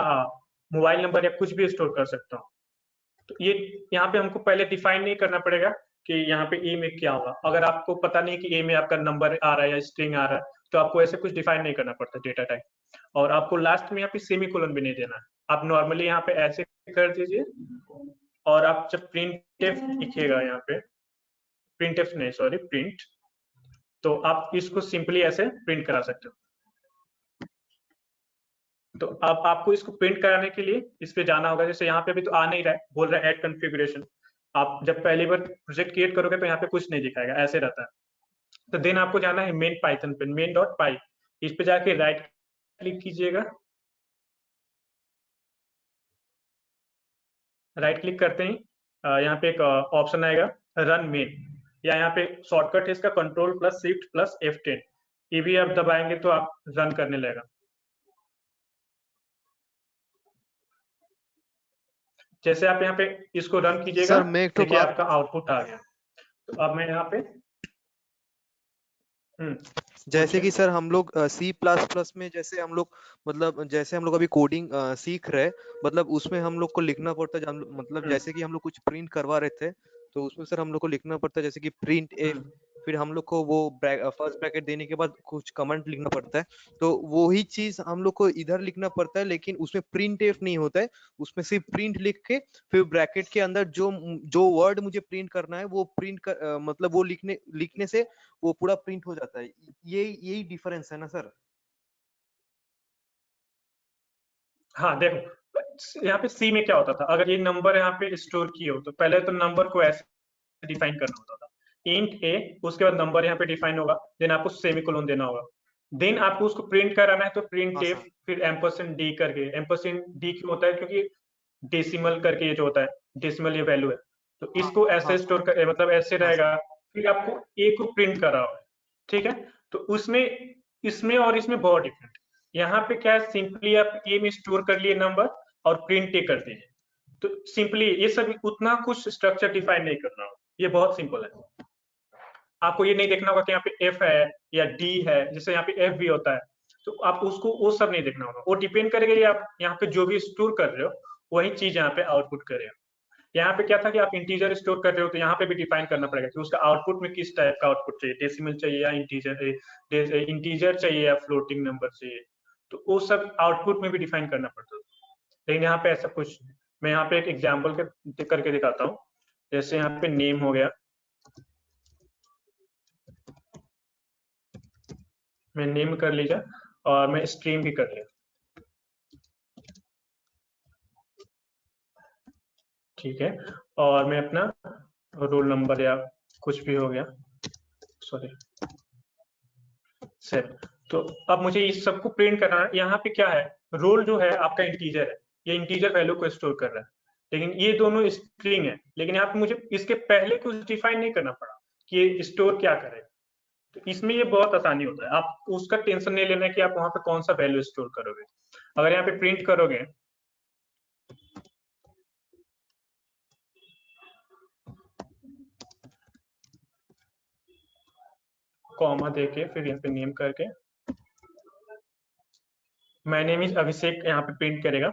मोबाइल नंबर या कुछ भी स्टोर कर सकता हूँ। तो ये यहाँ पे हमको पहले डिफाइन नहीं करना पड़ेगा कि यहाँ पे ए में क्या होगा। अगर आपको पता नहीं कि ए में आपका नंबर आ रहा है या स्ट्रिंग आ रहा है तो आपको ऐसे कुछ डिफाइन नहीं करना पड़ता डेटा टाइप। और आपको लास्ट में यहाँ पे सेमीकोलन भी नहीं देना है, आप नॉर्मली यहाँ पे ऐसे कर दीजिए। और आप जब प्रिंटफ लिखिएगा यहाँ पे, प्रिंटफ नहीं सॉरी प्रिंट, तो आप इसको सिंपली ऐसे प्रिंट करा सकते हो। तो अब आपको इसको प्रिंट कराने के लिए इस पे जाना होगा। जैसे यहाँ पे भी तो आ नहीं रहा है, बोल रहा है ऐड कॉन्फ़िगरेशन। आप जब पहली बार प्रोजेक्ट क्रिएट करोगे तो यहाँ पे कुछ नहीं दिखाएगा, ऐसे रहता है। तो देन आपको जाना है मेन पाइथन पे, main.py। इस पे जाके राइट क्लिक कीजिएगा। राइट क्लिक करते ही यहाँ पे एक ऑप्शन आएगा रन मेन, या यहाँ पे शॉर्टकट है इसका Ctrl+Shift+F10। ये भी आप दबाएंगे तो आप रन करने लगेगा। जैसे आप यहाँ पे इसको रन कीजिएगा, देखिए आपका आउटपुट आ गया। तो अब मैं यहाँ पे जैसे कि सर हम लोग C++ में जैसे हम लोग जैसे हम लोग अभी कोडिंग सीख रहे, मतलब उसमें हम लोग को लिखना पड़ता है, मतलब जैसे कि हम लोग कुछ प्रिंट करवा रहे थे तो उसमें सर हम लोग को लिखना पड़ता है जैसे कि प्रिंट एफ, फिर हम लोग को वो फर्स्ट ब्रैकेट देने के बाद कुछ कमेंट लिखना पड़ता है। तो वो ही चीज हम लोग को इधर लिखना पड़ता है, लेकिन उसमें प्रिंट एफ नहीं होता है, उसमें सिर्फ प्रिंट लिख के फिर ब्रैकेट के अंदर जो वर्ड मुझे प्रिंट करना है वो प्रिंट कर मतलब वो लिखने से वो पूरा प्रिंट हो जाता है। यही डिफरेंस है ना सर? हाँ देखो, यहाँ पे सी में क्या होता था, अगर ये नंबर यहाँ पे स्टोर किए हो तो पहले तो नंबर को ऐसे डिफाइन करना होता था, इंट ए, उसके बाद नंबर यहाँ पे डिफाइन होगा, देन आपको सेमीकोलन देना होगा। देन आपको उसको प्रिंट कराना है तो प्रिंट एफ, फिर $d करके। $d क्यों होता है? क्योंकि डेसिमल करके ये जो होता है, डेसिमल ये वैल्यू है, तो इसको ऐसे स्टोर कर, मतलब ऐसे रहेगा। फिर आपको ए को प्रिंट करा हुआ है, ठीक है। तो उसमें इसमें और इसमें बहुत डिफरेंट। यहाँ पे क्या है, सिंपली आप ए में स्टोर कर लिए नंबर और प्रिंट ए कर दीजिए। तो सिंपली ये सब उतना कुछ स्ट्रक्चर डिफाइन नहीं करना होगा, ये बहुत सिंपल है। आपको ये नहीं देखना होगा कि यहाँ पे एफ है या डी है, जैसे यहाँ पे एफ भी होता है, तो आप उसको वो सब नहीं देखना होगा। वो डिपेंड करेगा आप यहाँ पे जो भी स्टोर कर रहे हो वही चीज यहाँ पे आउटपुट करेगा। यहाँ पे क्या था कि आप इंटीजर स्टोर कर रहे हो तो यहाँ पे भी डिफाइन करना पड़ेगा कि उसका आउटपुट में किस टाइप का आउटपुट चाहिए, डेसिमल चाहिए या इंटीजर चाहिए या फ्लोटिंग नंबर चाहिए, तो वो सब आउटपुट में भी डिफाइन करना पड़ता है। लेकिन यहाँ पे ऐसा कुछ, मैं यहाँ पे एक एग्जाम्पल करके दिखाता हूँ। जैसे यहाँ पे नेम हो गया, मैं नेम कर लीजिए और मैं स्ट्रीम भी कर लिया, ठीक है, और मैं अपना रोल नंबर या कुछ भी हो गया, सॉरी 7। तो अब मुझे इस सबको प्रिंट करना है। यहाँ पे क्या है, रोल जो है आपका इंटीजर है, ये इंटीजर वैल्यू को स्टोर कर रहा है, लेकिन ये दोनों स्ट्रिंग है। लेकिन यहाँ पे मुझे इसके पहले कुछ डिफाइन नहीं करना पड़ा कि ये स्टोर क्या करेगा। तो इसमें ये बहुत आसानी होता है, आप उसका टेंशन नहीं लेना कि आप वहां पे कौन सा वैल्यू स्टोर करोगे। अगर यहाँ पे प्रिंट करोगे कॉमा देके फिर यहाँ पे नेम करके, माय नेम इज अभिषेक यहाँ पे प्रिंट करेगा,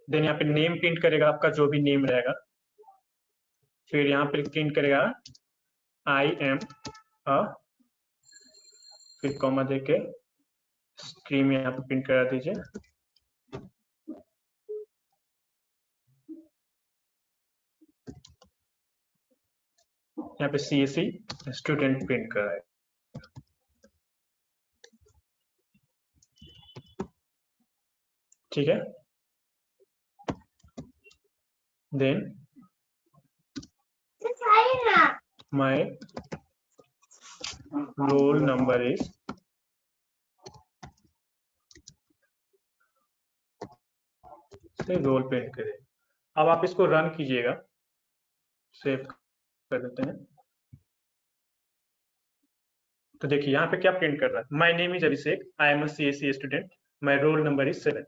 देन यहाँ पे नेम प्रिंट करेगा आपका जो भी नेम रहेगा, फिर यहाँ पे प्रिंट करेगा आई एम अ, फिर कॉमा देके स्ट्रीम यहाँ पे प्रिंट करा दीजिए। यहाँ पे CSE स्टूडेंट प्रिंट कर रहा है, ठीक है। Then my roll number is, roll print करें। अब आप इसको रन कीजिएगा, सेव कर देते हैं। तो देखिए यहाँ पे क्या प्रिंट कर रहा है, my name is Abhishek, I am a CSE student, my roll number is 7।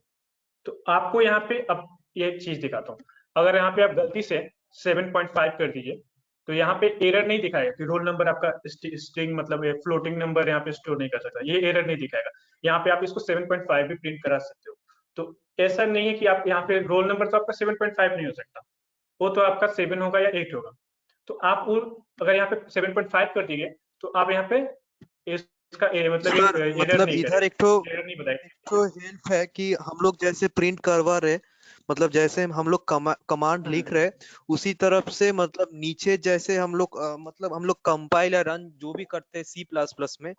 तो आपको यहाँ पे अब ये चीज दिखाता हूँ, अगर यहाँ पे आप गलती से 7.5 कर दीजिए तो यहाँ पे एरर नहीं दिखाएगा कि रोल नंबर आपका स्ट्रिंग मतलब फ्लोटिंग नंबर यहाँ पे स्टोर नहीं कर सकता, ये एरर नहीं दिखाएगा। यहाँ पे आप इसको 7.5 भी प्रिंट करा सकते हो। तो ऐसा नहीं है कि आप यहाँ पे रोल नंबर तो आपका 7.5 नहीं हो सकता, वो तो आपका 7 होगा या 8 होगा। तो आप अगर यहाँ पे 7.5 कर दीजिए तो आप यहाँ पे इसका मतलब मतलब इधर एक तो एरर नहीं बताएगा। तो हेल्प है कि हम लोग जैसे प्रिंट करवा रहे, मतलब जैसे हम लोग कमांड लिख रहे उसी तरफ से, मतलब नीचे जैसे हम लोग मतलब हम लोग कंपाइल या रन जो भी करते हैं C++ में,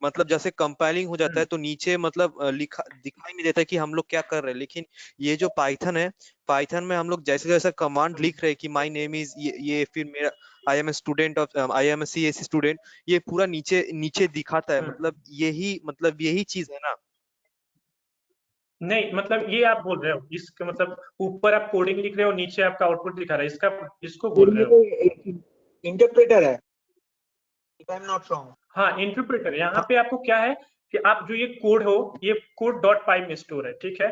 मतलब जैसे कंपाइलिंग हो जाता है तो नीचे मतलब लिखा दिखाई नहीं देता कि हम लोग क्या कर रहे हैं। लेकिन ये जो पाइथन है, पाइथन में हम लोग जैसे जैसे कमांड लिख रहे हैं कि माय नेम इज ये फिर मेरा I am a student of I am a CSE student, ये पूरा नीचे नीचे दिखाता है। मतलब यही चीज है ना। नहीं मतलब ये आप बोल रहे हो, इसका मतलब ऊपर आप कोडिंग लिख रहे हो, नीचे आपका आउटपुट दिखा रहा है, इसको बोल रहे हो। इंटरप्रेटर है, if I am not wrong. हाँ इंटरप्रेटर। यहाँ पे आपको क्या है कि आप जो ये कोड हो, ये कोड .py में स्टोर है, ठीक है।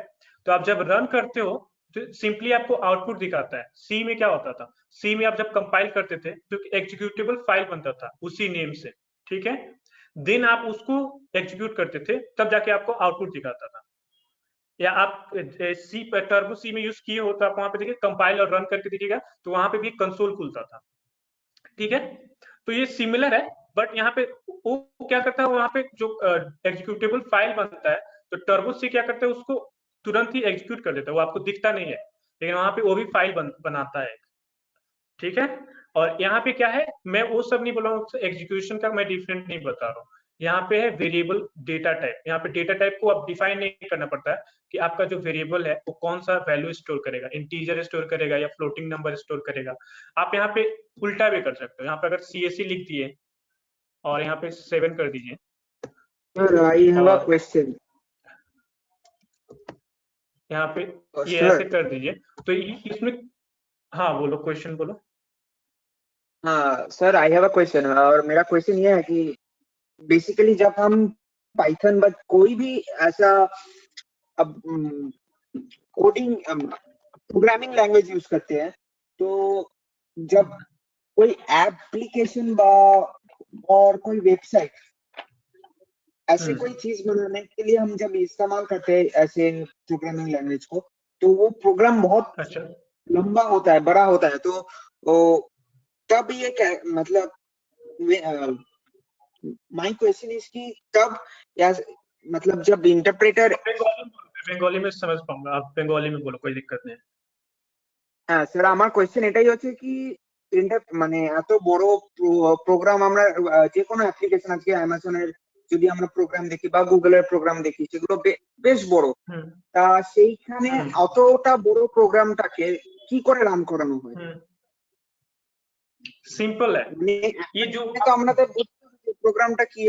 तो आप जब रन करते हो तो सिंपली आपको आउटपुट दिखाता है। सी में क्या होता था, सी में आप जब कंपाइल करते थे तो एग्जीक्यूटेबल फाइल बनता था उसी नेम से, ठीक है। देन आप उसको एग्जीक्यूट करते थे, तब जाके आपको आउटपुट दिखाता था। या आप सी टर्बो सी में यूज किए हो तो आप वहां पे देखिए कंपाइल और रन करके देखिएगा तो वहां पे भी कंसोल खुलता था, ठीक है। तो ये सिमिलर है, बट यहाँ पे वो क्या करता है, वहां पे जो एग्जीक्यूटेबल फाइल बनता है तो टर्बो सी क्या करता है, उसको तुरंत ही एग्जीक्यूट कर देता है, वो आपको दिखता नहीं है, लेकिन वहां पे वो भी फाइल बनाता है, ठीक है। और यहाँ पे क्या है, मैं वो सब नहीं बोल रहा हूँ, एग्जीक्यूशन का मैं डिफरेंट नहीं बता रहा हूँ। यहाँ पे है वेरिएबल डेटा टाइप। यहाँ पे डेटा टाइप को आप डिफाइन नहीं करना पड़ता है कि आपका जो वेरिएबल है वो कौन सा वैल्यू स्टोर करेगा, इंटीजर स्टोर करेगा या फ्लोटिंग नंबर स्टोर करेगा। आप यहाँ पे उल्टा भी कर सकते हो, यहाँ पे अगर CSE लिख दिए और यहाँ पे 7 कर दीजिए। Sir I have a question. यहाँ पे ये ऐसे कर दीजिए तो इसमें, हाँ बोलो, क्वेश्चन बोलो। हाँ sir I have a question, और मेरा क्वेश्चन ये है कि बेसिकली जब हम पाइथन बट कोई भी ऐसा अब कोडिंग प्रोग्रामिंग लैंग्वेज यूज करते हैं, तो जब कोई एप्लीकेशन और कोई वेबसाइट ऐसे कोई चीज बनाने के लिए हम जब इस्तेमाल करते हैं ऐसे प्रोग्रामिंग लैंग्वेज को, तो वो प्रोग्राम बहुत अच्छा लंबा होता है, बड़ा होता है, तो तब ये मतलब माय क्वेश्चन इज कि तब या मतलब जब इंटरप्रेटर बेंगोली में समझ पाऊंगा, आप बेंगोली में बोलो, कोई दिक्कत नहीं। হ্যাঁ স্যার, আমার কোয়েশ্চেন এটাই হচ্ছে কি মানে এত বড় প্রোগ্রাম আমরা যে কোনো অ্যাপ্লিকেশন আজকে অ্যামাজনের যদি আমরা প্রোগ্রাম দেখি বা গুগলের প্রোগ্রাম দেখি, সেগুলো বেশ বড়। তা সেইখানে অতটা বড় প্রোগ্রামটাকে কি করে রান করানো হয়? সিম্পল है ये जो তো আমাদের প্রোগ্রামটা কি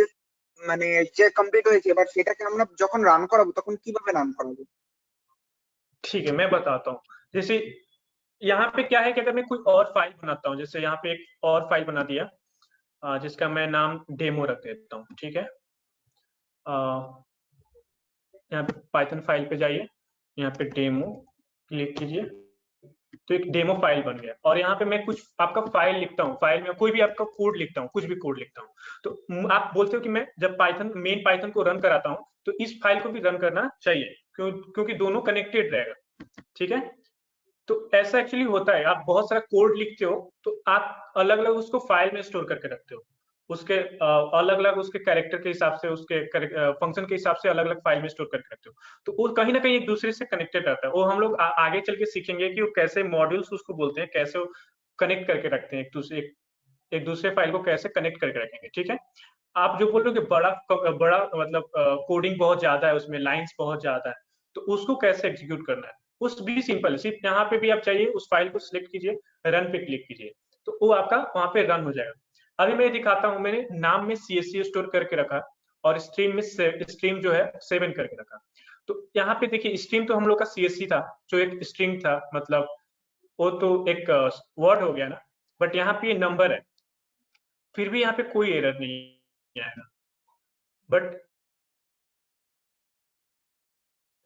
মানে যে কমপ্লিট হয়েছে, এবার সেটাকে আমরা যখন রান করাবো তখন কিভাবে রান করাবো? ठीक है, मैं बताता हूँ। जैसे यहाँ पे क्या है कि अगर मैं कोई और फाइल बनाता हूँ, जैसे यहाँ पे एक और फाइल बना दिया जिसका मैं नाम डेमो रख देता हूँ, ठीक है। यहाँ पे पाइथन फाइल पे जाइए, यहाँ पे डेमो क्लिक कीजिए, तो एक डेमो फाइल बन गया। और यहाँ पे मैं कुछ आपका फाइल लिखता हूँ, फाइल में कोई भी आपका कोड लिखता हूँ, कुछ भी कोड लिखता हूँ, तो आप बोलते हो कि मैं जब पाइथन मेन पाइथन को रन कराता हूँ तो इस फाइल को भी रन करना चाहिए, क्योंकि दोनों कनेक्टेड रहेगा, ठीक है। तो ऐसा एक्चुअली होता है, आप बहुत सारा कोड लिखते हो तो आप अलग अलग उसको फाइल में स्टोर करके रखते हो, उसके अलग अलग उसके कैरेक्टर के हिसाब से, उसके फंक्शन के हिसाब से अलग अलग फाइल में स्टोर करके रखते हो, तो वो कहीं ना कहीं एक दूसरे से कनेक्टेड रहता है। वो हम लोग आगे चल के सीखेंगे कि वो कैसे मॉड्यूल्स उसको बोलते हैं, कैसे वो कनेक्ट करके रखते हैं एक दूसरे फाइल को कैसे कनेक्ट करके रखेंगे, ठीक है। आप जो बोल रहे हो कि बड़ा मतलब कोडिंग बहुत ज्यादा है, उसमें लाइन्स बहुत ज्यादा है, तो उसको कैसे एग्जीक्यूट करना है उस भी सिंपल है। सिर्फ यहाँ पे भी आप चाहिए उस फाइल को सिलेक्ट कीजिए, रन पे क्लिक कीजिए, तो वो आपका वहां पे रन हो जाएगा। अभी मैं दिखाता हूँ, मैंने नाम में CSC स्टोर करके रखा और स्ट्रीम में स्ट्रीम जो है 7 करके रखा। तो यहाँ पे देखिए स्ट्रीम तो हम लोग का CSC था, जो एक स्ट्रिंग था, मतलब वो तो एक वर्ड हो गया ना, बट यहाँ पे नंबर है, फिर भी यहाँ पे कोई एरर नहीं आएगा, बट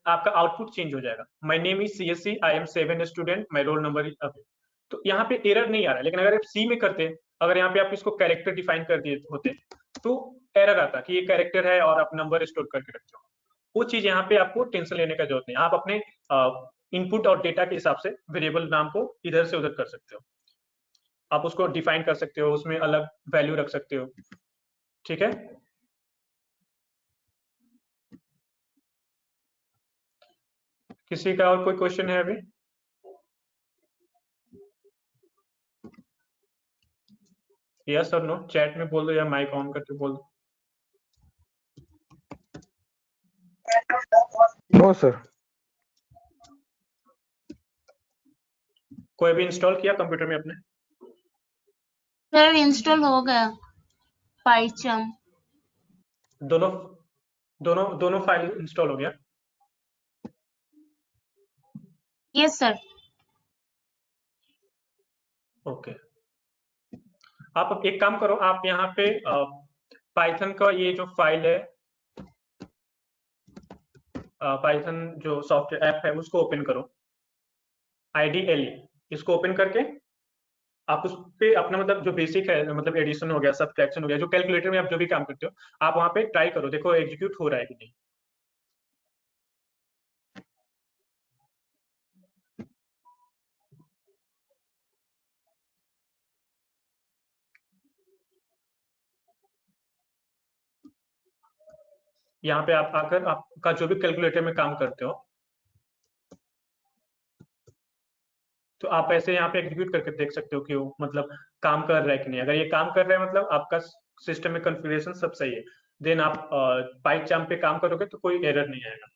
आपका आउटपुट चेंज हो जाएगा। My name is CSC, I am 7 student, my roll number is अभी। तो यहाँ पे एरर नहीं आ रहा है, लेकिन अगर आप C में करते, अगर यहाँ पे आप इसको कैरेक्टर डिफाइन कर दिए होते तो एरर आता कि ये कैरेक्टर है और आप नंबर स्टोर करके रखते हो। वो चीज यहाँ पे आपको टेंशन लेने का जरूरत नहीं, आप अपने इनपुट और डेटा के हिसाब से वेरिएबल नाम को इधर से उधर कर सकते हो, आप उसको डिफाइन कर सकते हो, उसमें अलग वैल्यू रख सकते हो, ठीक है। किसी का और कोई क्वेश्चन है अभी? यस और नो चैट में बोल दो या माइक ऑन करके बोल दो। No sir. कोई भी इंस्टॉल किया कंप्यूटर में अपने? सर इंस्टॉल हो गया पाइचम। दोनों फाइल इंस्टॉल हो गया? Yes sir. ओके, आप एक काम करो, आप यहाँ पे पाइथन का ये जो फाइल है, पाइथन जो सॉफ्टवेयर ऐप है उसको ओपन करो, IDLE, इसको ओपन करके आप उस पे अपना मतलब जो बेसिक है, मतलब एडिशन हो गया, सब्ट्रैक्शन हो गया, जो कैलकुलेटर में आप जो भी काम करते हो, आप वहां पे ट्राई करो, देखो एग्जीक्यूट हो रहा है कि नहीं। यहाँ पे आप आकर आपका जो भी कैलकुलेटर में काम करते हो, तो आप ऐसे यहाँ पे एग्जीक्यूट करके देख सकते हो कि वो मतलब काम कर रहा है कि नहीं। अगर ये काम कर रहा है मतलब आपका सिस्टम में कॉन्फ़िगरेशन सब सही है, देन आप पाइथन पे काम करोगे तो कोई एरर नहीं आएगा।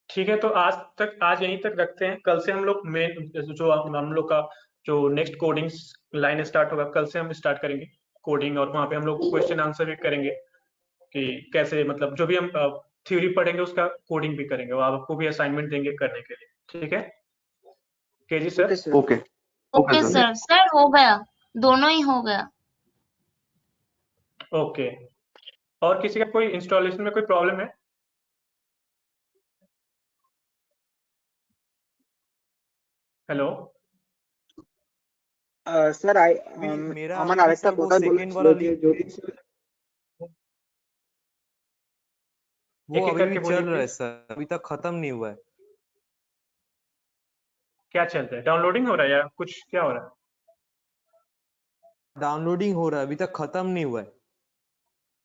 ठीक है, तो आज यहीं तक रखते हैं। कल से हम लोग मेन जो हम लोग का जो नेक्स्ट कोडिंग लाइन स्टार्ट होगा, कल से हम स्टार्ट करेंगे कोडिंग, और वहाँ पे हम लोग क्वेश्चन आंसर भी करेंगे कि कैसे मतलब जो भी हम थ्योरी पढ़ेंगे उसका कोडिंग भी करेंगे, वो आपको भी असाइनमेंट देंगे करने के लिए, ठीक है। KG sir? Okay okay sir. Sir हो गया, दोनों ही हो गया। ओके, और किसी का कोई इंस्टॉलेशन में कोई प्रॉब्लम है? हेलो। স্যার अभी मेरा আমার अभी আরেকটা सर वो কথা বলার सेकंड ছিল वाला যে लिंक যদি স্যার वो एक एक अभी करके भी बोलिए चल रहा है प्लीज। सर, अभी तक खत्म नहीं हुआ है। क्या चल रहा है? डाउनलोडिंग हो रहा है या कुछ क्या हो रहा है? डाउनलोडिंग हो रहा है, अभी तक खत्म नहीं हुआ है,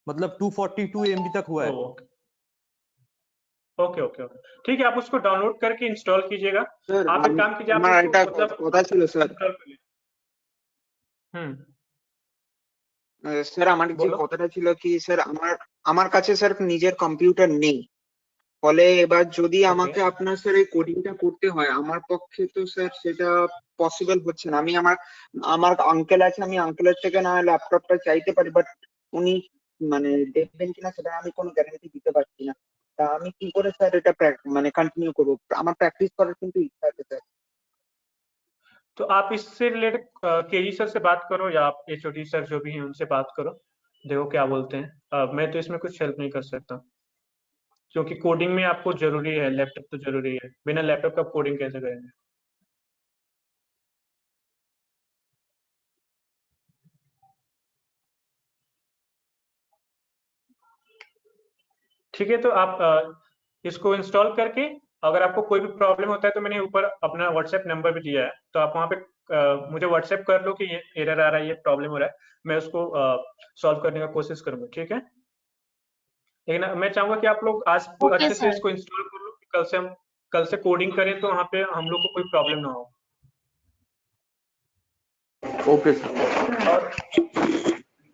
मतलब 242 MB तक हुआ है। ओके ओके ओके, ठीक है, आप उसको डाउनलोड करके इंस्टॉल कीजिएगा। স্যার आप एक काम कीजिए, आप আমার उसको একটা मतलब কথা ছিল স্যার। इंस्टॉल कर लीजिए। স্যার আমার যে বলো। কথাটা ছিল কি স্যার, আমার আমার কাছে স্যার নিজের কম্পিউটার নেই, ফলে এবার যদি ওকে আমাকে আপনার স্যার এই কোডিংটা করতে হয়, আমার পক্ষে তো স্যার সেটা পসিবল হচ্ছে না। আমি আমার আমার আঙ্কেল আছে, আমি আঙ্কেলের থেকে না ল্যাপটপটা চাইতে পারি, বাট উনি মানে দেখবেন কিনা সেটা আমি কোনো গ্যারান্টি দিতে পারছি না। তা আমি কি করে স্যার এটা মানে কন্টিনিউ করবো? আমার প্র্যাকটিস করার কিন্তু ইচ্ছা আছে স্যার। तो आप इससे रिलेटेड केजी सर से बात करो या आप एचओडी सर जो भी हैं उनसे बात करो, देखो क्या बोलते हैं। मैं तो इसमें कुछ हेल्प नहीं कर सकता, क्योंकि कोडिंग में आपको जरूरी है, लैपटॉप तो जरूरी है, बिना लैपटॉप का कोडिंग कैसे करेंगे। ठीक है, तो आप इसको इंस्टॉल करके अगर आपको कोई भी प्रॉब्लम होता है तो मैंने ऊपर अपना व्हाट्सएप नंबर भी दिया है, तो आप वहाँ पे मुझे व्हाट्सएप कर लो कि ये एरर आ रहा है, ये प्रॉब्लम हो रहा है, मैं उसको सॉल्व करने का कोशिश करूंगा, ठीक है। लेकिन मैं चाहूंगा कि आप लोग आज ओके अच्छे से सर। इसको इंस्टॉल कर लो, कि कल से कोडिंग करें तो वहाँ पे हम लोग को कोई प्रॉब्लम ना हो। Okay sir. और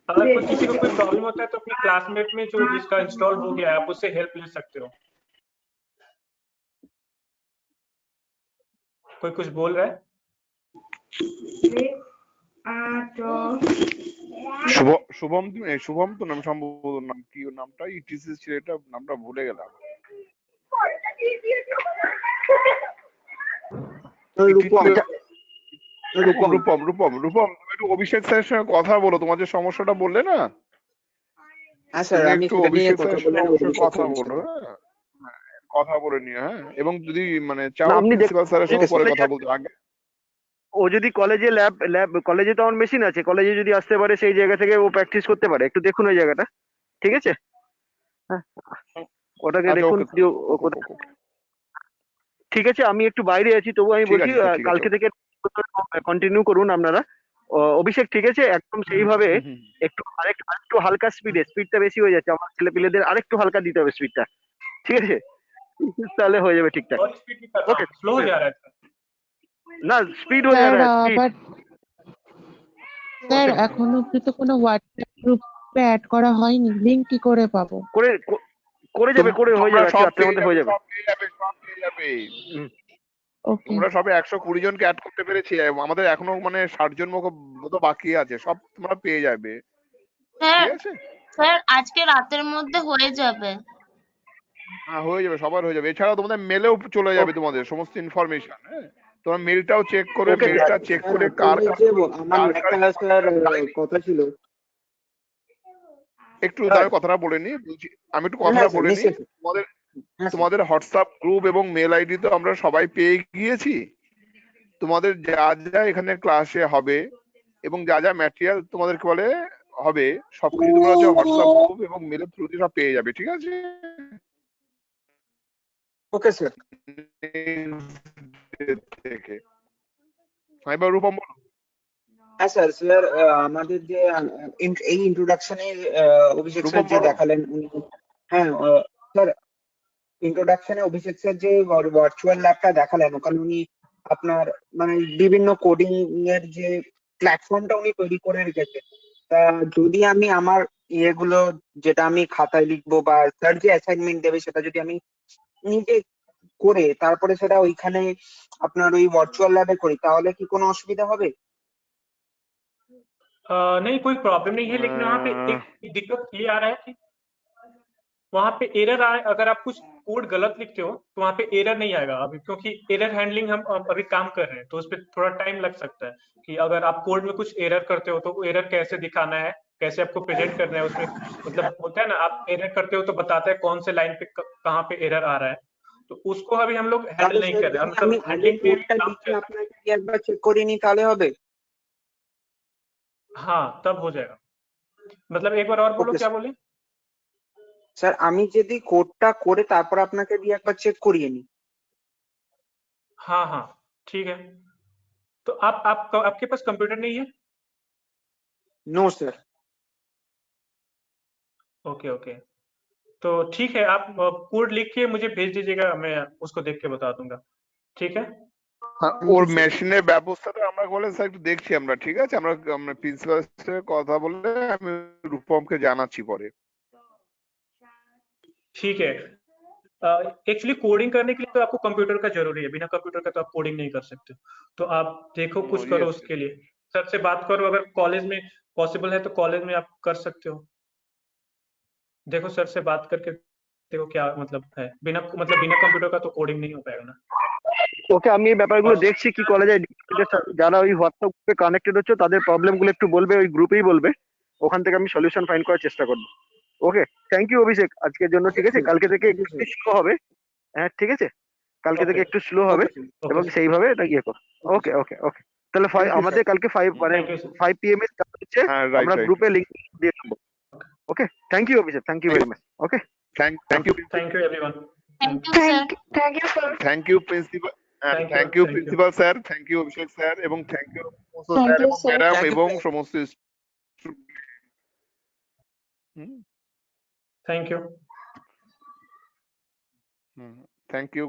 अगर कोई किसी को कोई प्रॉब्लम होता है तो अपने क्लासमेट में जो जिसका इंस्टॉल हो गया है आप उससे हेल्प ले सकते हो। कोई कुछ बोल रहा है? শুভম শুভম তো নাম, সম্ভবত নাম কি, ওর নামটা ইটিসি ছেলেটা নামটা ভুলে গেলাম। রূপম রূপম রূপম তুমি একটু অভিষেক স্যারের সঙ্গে কথা বলো, তোমার যে সমস্যাটা বললে না, হ্যাঁ স্যার, তুমি আমি একটু সেটা নিয়ে অভিষেক কথা স্যারের বলে সঙ্গে নেবো অবশ্যই কথা বলো, হ্যাঁ কথা বলে নিও, হ্যাঁ। এবং যদি মানে চাও না, আপনি প্রিন্সিপাল স্যারের সঙ্গে পরে কলেজে কথা বলতে, আগে ও যদি কলেজে ল্যাব কলেজে তো আমার মেশিন আছে, কলেজে যদি আসতে পারে সেই জায়গা থেকে ও প্র্যাকটিস করতে পারে, একটু দেখুন ওই জায়গাটা, ঠিক আছে? হ্যাঁ, ওটাকে আচ্ছা দেখুন ওকে যদি ও কোথায়। ঠিক আছে, আমি একটু বাইরে আছি, তবু আমি ঠিক বলছি আছে স্যার, ঠিক আছে কালকে থেকে কন্টিনিউ করুন আপনারা। অভিষেক ঠিক আছে, একদম সেইভাবে একটু আরেকটু হালকা স্পিডটা বেশি হয়ে যাচ্ছে, আমার ছেলেপিলেদের আরেকটু হালকা দিতে হবে স্পিডটা, ঠিক আছে? তাহলে হয়ে যাবে ঠিকঠাক। बहुत स्पीड में कर रहा हूँ, स्लो हो जा रहा है। না স্পিড হয়ে স্যার যাবে স্পিড। বাট স্যার এখনো অব্দি তো কোনো হোয়াটসঅ্যাপ গ্রুপে অ্যাড করা হয়নি, লিংক কি করে পাবো? করে যাবে, করে হয়ে তোমরা যাবে, সব রাত্রের মধ্যে হয়ে যাবে। সব পেয়ে যাবে, সব পেয়ে যাবে। ওকে তোমরা সবে 120 জনকে অ্যাড করতে পেরেছি, আমাদের এখনো মানে 60 জন মতো বাকি আছে, সব তোমরা পেয়ে যাবে, স্যার ঠিক আছে? স্যার আজকে রাতের মধ্যে হয়ে যাবে। হ্যাঁ হয়ে যাবে, সবার হয়ে যাবে। এছাড়াও তোমাদের মেলেও চলে যাবে তোমাদের সমস্ত ইনফরমেশন, হ্যাঁ। তোমার মেলটাও চেক করে, মেলটা চেক করে কার আমার একটা স্যার কথা ছিল। একটু আমি কথাটা বলে নি, আমি একটু কথাটা বলে নি। তোমাদের হোয়াটসঅ্যাপ গ্রুপ এবং মেল আইডি তো আমরা সবাই পেয়ে গিয়েছি। তোমাদের যা যা এখানে ক্লাসে হবে এবং যা যা ম্যাটেরিয়াল তোমাদেরকে বলে হবে, সবকিছু তোমরা হচ্ছে হোয়াটসঅ্যাপ গ্রুপ এবং মেলের থ্রুতে সব পেয়ে যাবে, ঠিক আছে? Okay sir. থেকে এবার রূপম বলো। হ্যাঁ স্যার, আমাদের যে এই ইন্ট্রোডাকশনে অভিষেক স্যার যে দেখালেন, হ্যাঁ স্যার ইন্ট্রোডাকশনে অভিষেক স্যার যে ভার্চুয়াল ল্যাবটা দেখালেন, ওখানে উনি আপনার মানে বিভিন্ন কোডিং এর যে প্ল্যাটফর্মটা উনি তৈরি করে রেখেছেন। তা যদি আমি আমার ইয়েগুলো যেটা আমি খাতায় লিখবো বা স্যার যে অ্যাসাইনমেন্ট দেবে সেটা যদি আমি নিজে করে তারপরে সেটা ওইখানে আপনার ওই ভার্চুয়াল ল্যাবে করি, তাহলে কি কোনো অসুবিধা হবে? नहीं कोई प्रॉब्लम नहीं है, लेकिन वहाँ पे एक दिक्कत ये आ रहा है कि वहाँ पे एरर आए, अगर आप कुछ कोड गलत लिखते हो तो वहाँ पे एरर नहीं आएगा अभी, क्योंकि एरर हैंडलिंग हम अभी काम कर रहे हैं, तो उस पर थोड़ा टाइम लग सकता है कि अगर आप कोड में कुछ एरर करते हो तो एरर कैसे दिखाना है, कैसे आपको प्रेजेंट करना है उसमें, मतलब होता है ना, आप एरर करते हो तो बताता है कौन से लाइन पे कहाँ पे एरर आ रहा है, तो उसको अभी हम लोग हैंडल नहीं कर रहे हैं, मतलब हैंडलिंग पे भी काम कर रहे हैं। আপনাকে একবার চেক করে নি তাহলে হবে? हाँ तब हो जाएगा। मतलब एक बार और बोलो, ওকে क्या बोले? স্যার, আমি যদি কোডটা করে তারপর আপনাকে দিয়ে একবার চেক করিয়ে নিই। हाँ हाँ ठीक है। तो आप आपके पास कंप्यूटर नहीं है? No sir. ओके ओके, तो ठीक है, आप कोड लिख के मुझे भेज दीजिएगा, मैं उसको देख के बता दूंगा। ठीक है। হ্যাঁ, ওর মেশিনের ব্যবস্থাটা আমরা বলে স্যার একটু দেখছি আমরা, ঠিক আছে? আমরা আমরা প্রিন্সিপালের সাথে কথা বলে আমি রূপমকে জানাচ্ছি পরে। ठीक है। एक्चुअली कोडिंग करने के लिए तो आपको कंप्यूटर का जरूरी है, बिना कंप्यूटर का तो आप कोडिंग नहीं कर सकते। तो आप देखो कुछ करो यस उसके लिए, सर से बात करो, अगर कॉलेज में पॉसिबल है तो कॉलेज में आप कर सकते हो। देखो सर से बात करके देखो क्या मतलब है, बिना कंप्यूटर का तो कोडिंग नहीं हो पाएगा ना। ওকে, আমি এই ব্যাপারগুলো और দেখছি কি কলেজে যারা ওই হোয়াটসঅ্যাপ গ্রুপে কানেক্টেড হচ্ছে তাদের প্রবলেম গুলো একটু বলবে, ওই গ্রুপেই বলবে, ওখান থেকে আমি সলিউশন ফাইন্ড করার চেষ্টা করবো। ওকে, থ্যাংক ইউ অভিষেক আজকের জন্য, ঠিক আছে? কালকে থেকে একটু স্লো হবে, হ্যাঁ ঠিক আছে, কালকে থেকে ओके একটু স্লো হবে ওকে এবং ओके সেইভাবে এটা ইয়ে কর। ওকে ওকে ওকে, তাহলে থ্যাংক ইউ আমাদের স্যার। কালকে 5 মানে थैंक यू सर। 5 PM এর কাজ হচ্ছে, হ্যাঁ, রাইট আমরা রাইট। গ্রুপে লিংক দিয়ে দেবো। Okay, thank you Abhishek, thank you very much. Okay, thank you thank you everyone. Thank you sir. Thank you sir. Thank you principal, thank you thank you thank you principal sir, thank you Abhishek sir, এবং thank you সমস্ত thank sir you এবং sir. Madam thank you এবং sir. সমস্ত hmm thank you. Hmm, thank you.